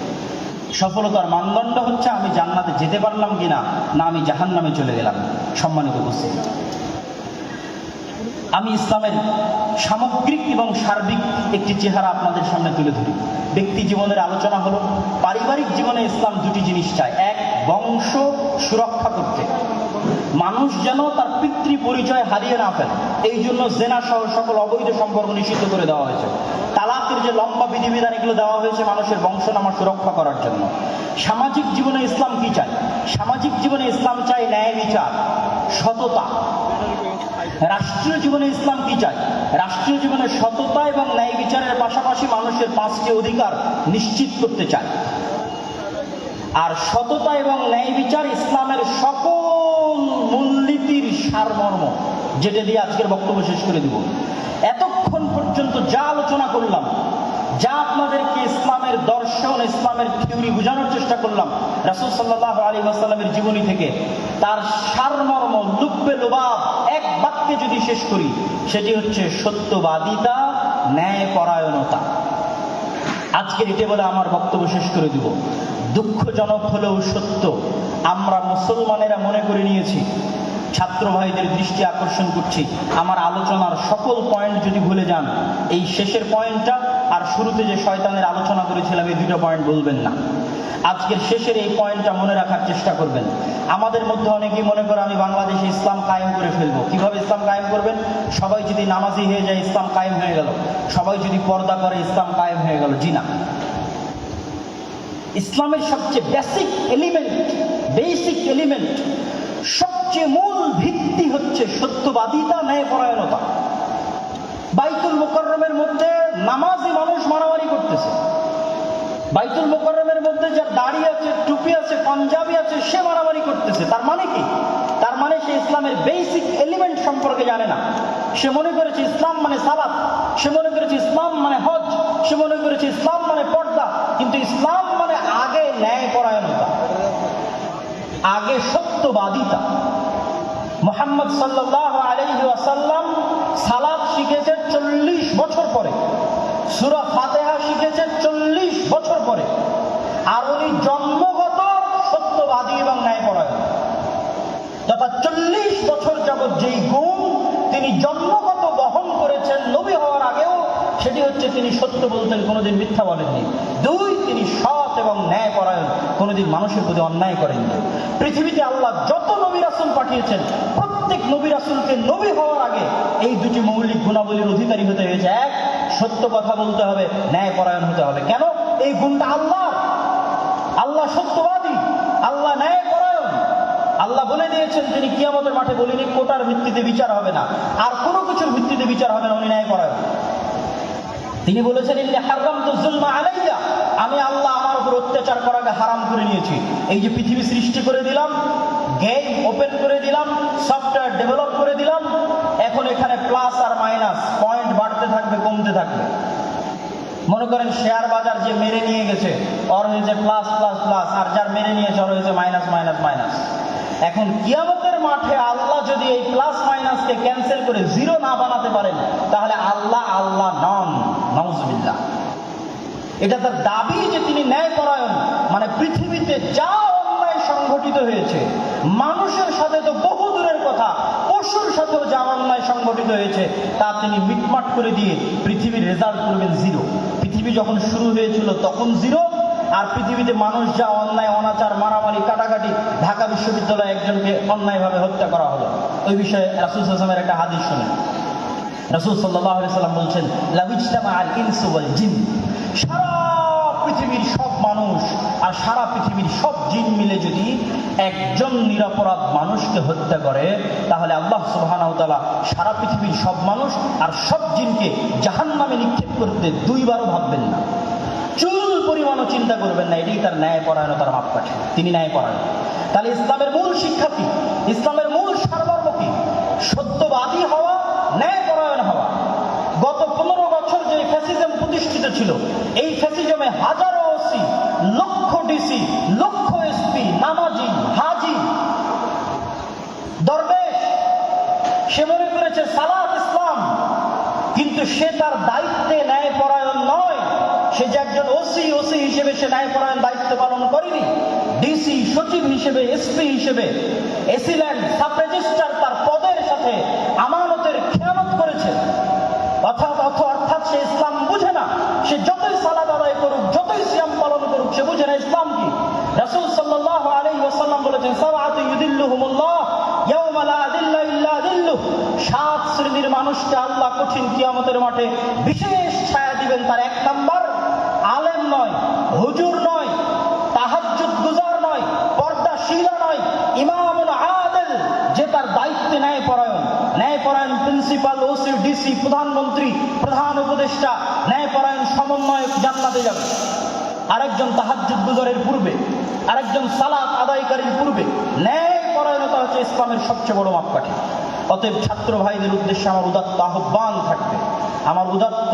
সফলতার মানদণ্ড হচ্ছে আমি জান্নাতে যেতে পারলাম কিনা, না আমি জাহান্নামে চলে গেলাম। সম্মানিত উপস্থিতি, আমি ইসলামের সামগ্রিক এবং সার্বিক একটি চেহারা আপনাদের সামনে তুলে ধরি। ব্যক্তি জীবনের আলোচনা হলো, পারিবারিক জীবনে ইসলাম দুটি জিনিস চায়। এক, বংশ সুরক্ষা করতে, মানুষ যেন তার পিতৃ পরিচয় হারিয়ে না ফেলে, এই জন্য জেনা সহ সকল অবৈধ সম্পর্ক নিষিদ্ধ করে দেওয়া হয়েছে। তালাকের যে লম্বা বিধিবিধান, এগুলো দেওয়া হয়েছে মানুষের বংশনামা সুরক্ষা করার জন্য। সামাজিক জীবনে ইসলাম কি চায়? সামাজিক জীবনে ইসলাম চায় ন্যায় বিচার, সততা। রাষ্ট্রীয় জীবনে ইসলাম কি চায়? রাষ্ট্রীয় জীবনে সততা এবং ন্যায় বিচারের পাশাপাশি মানুষের 5টি অধিকার নিশ্চিত করতে চায়। আর সততা এবং ন্যায় বিচার ইসলামের সকল মূলনীতির সারমর্ম, যেটা দিয়ে আজকের বক্তব্য শেষ করে দিব। এতক্ষণ পর্যন্ত যা আলোচনা করলাম, যা আপনাদেরকে ইসলামের দর্শন, ইসলামের থিওরি বোঝানোর চেষ্টা করলাম রাসূল সাল্লাল্লাহু আলাইহি ওয়াসাল্লামের জীবনী থেকে, তার সারমর্ম লুব্বে লুবাব এক বাক্যে যদি শেষ করি, সেটি হচ্ছে সত্যবাদিতা, ন্যায়পরায়ণতা। আজকের এটা বলে আমার বক্তব্য শেষ করে দিব। দুঃখজনক হলেও সত্য, আমরা মুসলমানেরা মনে করে নিয়েছি, ছাত্র ভাইদের দৃষ্টি আকর্ষণ করছি, আমার আলোচনার সকল পয়েন্ট যদি ভুলে যান, এই শেষের পয়েন্টটা আর শুরুতে যে শয়তানের আলোচনা করেছিলাম, এই দুটো পয়েন্ট বলবেন না। আজকের শেষের এই পয়েন্টটা মনে রাখার চেষ্টা করবেন। আমাদের মধ্যে অনেকেই মনে করে আমি বাংলাদেশে ইসলাম কায়েম করে ফেলবো। কিভাবে ইসলাম কায়েম করবেন? সবাই যদি নামাজি হয়ে যায় ইসলাম কায়েম হয়ে গেল, সবাই যদি পর্দা করে ইসলাম কায়েম হয়ে গেল। জি না, ইসলামের সবচেয়ে বেসিক এলিমেন্ট, সবচেয়ে মূল ভিত্তি হচ্ছে সত্যবাদিতা, ন্যায়পরায়ণতা। বাইতুল মুকাররমের মধ্যে নামাজি মানুষ মারামারি করতেছে, বাইতুল মুকাররমের মধ্যে যার দাড়ি আছে, টুপি আছে, পাঞ্জাবি আছে, সে মারামারি করতেছে। তার মানে কি? তার মানে সে ইসলামের বেসিক এলিমেন্ট সম্পর্কে জানে না। সে মনে করেছে ইসলাম মানে সালাত, সে মনে করেছে ইসলাম মানে হজ, সে মনে করেছে ইসলাম মানে পর্দা। কিন্তু ইসলাম মানে আগে ন্যায়পরায়ণতা, আগে সত্যবাদিতা। মুহাম্মদ সাল্লাল্লাহু আলাইহি ওয়াসাল্লাম সালাত শিখেছে 40 বছর পরে, সূরা ফাতিহা শিখেছে 40 বছর পরে। আর উনি জন্মগত সত্যবাদী এবং ন্যায়পরায়ণ, তথা 40 বছর যাবৎ যেই গুণ তিনি জন্মগত বহন করেছেন নবী হওয়ার আগেও, সেটি হচ্ছে তিনি সত্য বলতেন, কোনোদিন মিথ্যা বলেননি। 2, তিনি সৎ এবং ন্যায়পরায়ণ, কোনোদিন মানুষের প্রতি অন্যায় করেননি। পৃথিবীতে আল্লাহ যত নবী রাসূল পাঠিয়েছেন, প্রত্যেক নবী রাসূলকে নবী হওয়ার আগে এই দুটি মৌলিক গুণাবলীর অধিকারী হতে হয়েছে। এক, সত্য কথা বলতে হবে, ন্যায়পরায়ণ হতে হবে। কেন? এই গুণটা আল্লাহ সত্যবাদী, আল্লাহ ন্যায়পরায়ণ। আল্লাহ বলে দিয়েছেন, তিনি কিয়ামতের মাঠে বলেনি কোটার ভিত্তিতে বিচার হবে না, আর কোনো কিছুর ভিত্তিতে বিচার হবে না, উনি ন্যায়পরায়ণ। তিনি বলেছেন, ইন্নী হারামতু যুলমা আলাইয়া, আমি আল্লাহ আমার উপর অত্যাচার করাকে হারাম করে নিয়েছি। এই যে পৃথিবী সৃষ্টি করে দিলাম, গেম ওপেন করে দিলাম, সফটওয়্যার ডেভেলপ করে দিলাম, এখন এখানে প্লাস আর মাইনাস পয়েন্ট বাড়তে থাকবে, কমতে থাকবে। মনে করেন শেয়ার বাজার যে মেরে নিয়ে গেছে, ওর হয়েছে প্লাস প্লাস প্লাস, আর যার মেরে নিয়েছে ওর হয়েছে মাইনাস মাইনাস মাইনাস। এখন কিয়ামতের মাঠে আল্লাহ যদি এই প্লাস মাইনাসকে ক্যান্সেল করে জিরো না বানাতে পারেন, তাহলে আল্লাহ নন, নাউজুবিল্লাহ। এটা তার দাবি যে তিনি ন্যায়পরায়ণ। মানে পৃথিবীতে যা অন্যায় সংঘটিত হয়েছে, মানুষের সাথে তো বহু দূরের কথা, পশুর সাথেও যা অন্যায় সংঘটিত হয়েছে, তা তিনি মিটমাট করে দিয়ে পৃথিবীর রেজাল্ট করবেন জিরো। পৃথিবী যখন শুরু হয়েছিল তখন জিরো, আর পৃথিবীতে মানুষ যা অন্যায়, অনাচার, মারামারি, কাটাকাটি, ঢাকা বিশ্ববিদ্যালয়ে একজনকে অন্যায়ভাবে হত্যা করা হলো, ওই বিষয়ে রাসূল সাল্লাল্লাহু আলাইহি ওয়াসাল্লামের একটা হাদিস শুনেন। রাসূল সাল্লাল্লাহু আলাইহি ওয়াসাল্লাম বলছেন, লাউজতামা আল ইনসু ওয়াল জিন, সারা পৃথিবীর সব মানুষ আর সারা পৃথিবীর সব জিন মিলে যদি একজন নিরপরাধ মানুষকে হত্যা করে, তাহলে আল্লাহ সুবহানাহু ওয়া তাআলা সারা পৃথিবীর সব মানুষ আর সব জিনকে জাহান্নামে নিক্ষেপ করতে 2 বারও ভাববেন না, চুল পরিমাণও চিন্তা করবেন না। এটাই তার ন্যায়পরায়ণতার মাপকাঠি, তিনি ন্যায়পরায়ণ। তাহলে ইসলামের মূল শিক্ষা কি? ইসলামের মূল সারমর্ম কি? সত্যবাদী হওয়া, ন্যায়পরায়ণ হওয়া। প্রতিষ্ঠিত ছিল। এই ফ্যাসিজমে হাজারো ওসি, লক্ষ ডিসি, লক্ষ এসপি, নামাজি, হাজি, দরবেশ, সে মনে করেছে সালাত ইসলাম, কিন্তু সে তার দায়িত্বে ন্যায়পরায়ণ নয়। সে যে একজন ওসি হিসেবে সে ন্যায়পরায়ণ দায়িত্ব পালন করেনি। ডিসি, সচিব হিসেবে, এসপি হিসেবে, এসিল্যান্ড, সাব রেজিস্ট্রার তার পদের সাথে আমানতের খেয়ানত করেছে। অর্থাৎ সে ইসলাম বুঝে না। সে যতই সালাত আদায় করুক, যতই সিয়াম পালন করুক, সে বুঝে না ইসলাম কি। রাসূল সাল্লাল্লাহু আলাইহি ওয়াসাল্লাম বলেছেন, সাবআতু ইউদিল্লুহুমুল্লাহ ইয়াওমা লা যিল্লা ইল্লা যিল্লুহ। 7 শ্রেণীর মানুষকে আল্লাহ কঠিন কিয়ামতের মাঠে বিশেষ ছায়া দিবেন। তার 1 নাম্বার, আলেম নয়, হুজুর নয়, তাহাজ্জুদ গুজার নয়, পর্দাশীলা নয়, ইমামুল আদিল, যে তার দায়িত্বে ন্যায়পরায়ণ প্রিন্সিপাল, ওসি, ডিসি, প্রধানমন্ত্রী, প্রধান উপদেষ্টা, ন্যায়পরায়ণ সমন্বয়ক জান্নাতে যাবে। আরেকজন তাহাজ্জুদ গুজারের পূর্বে, আরেকজন সালাত আদায়কারীর পূর্বে। ন্যায়পরায়ণতা হচ্ছে ইসলামের সবচেয়ে বড় মাপকাঠি। অতএব ছাত্র ভাইদের উদ্দেশ্যে আমার উদাত্ত আহ্বান থাকবে, আমার উদাত্ত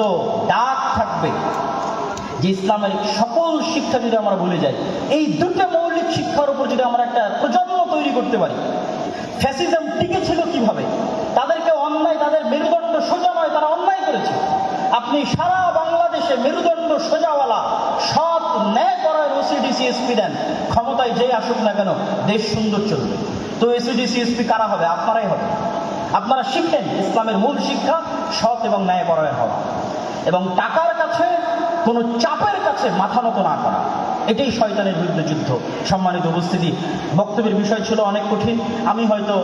ডাক থাকবে যে ইসলামের সকল শিক্ষা যদি আমরা ভুলে যাই, এই দুটো মৌলিক শিক্ষার উপর যদি আমরা একটা প্রজন্ম তৈরি করতে পারি। ফ্যাসিজম টিকে ছিল কিভাবে? তাদেরকে অন্যায়, তাদের মেরুদণ্ড সোজা নয়, তারা অন্যায় করেছে। আপনি সারা বাংলাদেশে মেরুদণ্ড সোজাওয়ালা সৎ ন্যায়পরায়ণ ওসিডিসি এসপি দেন, ক্ষমতায় যেই আসুক না কেন দেশ সুন্দর চলবে। তো এসিডিসি এসপি কারা হবে? আপনারাই হবে। আপনারা শিখেন ইসলামের মূল শিক্ষা সৎ এবং ন্যায়পরায়ণ হওয়া, এবং টাকার কাছে, কোনো চাপের কাছে মাথা নত না করা। এটাই শয়তানের বিরুদ্ধে যুদ্ধ। সম্মানিত উপস্থিতি, বক্তব্যের বিষয় ছিল অনেক কঠিন। আমি হয়তো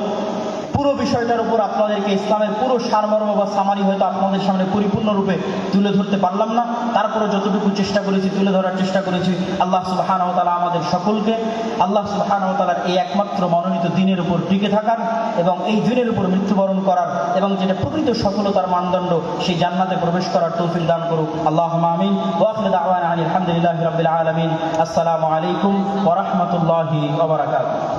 পুরো বিষয়টার উপর আপনাদেরকে ইসলামের পুরো সারমর্ম বা সামারি হয়তো আপনাদের সামনে পরিপূর্ণরূপে তুলে ধরতে পারলাম না। তারপরে যতটুকু চেষ্টা করেছি, তুলে ধরার চেষ্টা করেছি। আল্লাহ সুবহানাহু ওয়া তাআলা আমাদের সকলকে আল্লাহ সুবহানাহু ওয়া তাআলার এই একমাত্র মনোনীত দ্বীনের উপর টিকে থাকার এবং এই দ্বীনের উপর মৃত্যুবরণ করার এবং যেটা প্রকৃত সফলতার মানদণ্ড, সেই জান্নাতে প্রবেশ করার তৌফিক দান করুক। আল্লাহুম্মা আমিন। ওয়া আখিরু দাওয়ানা আলহামদুলিল্লাহি রাব্বিল আলামিন। আসসালামু আলাইকুম ওয়া রাহমাতুল্লাহি ওয়া বারাকাতুহু।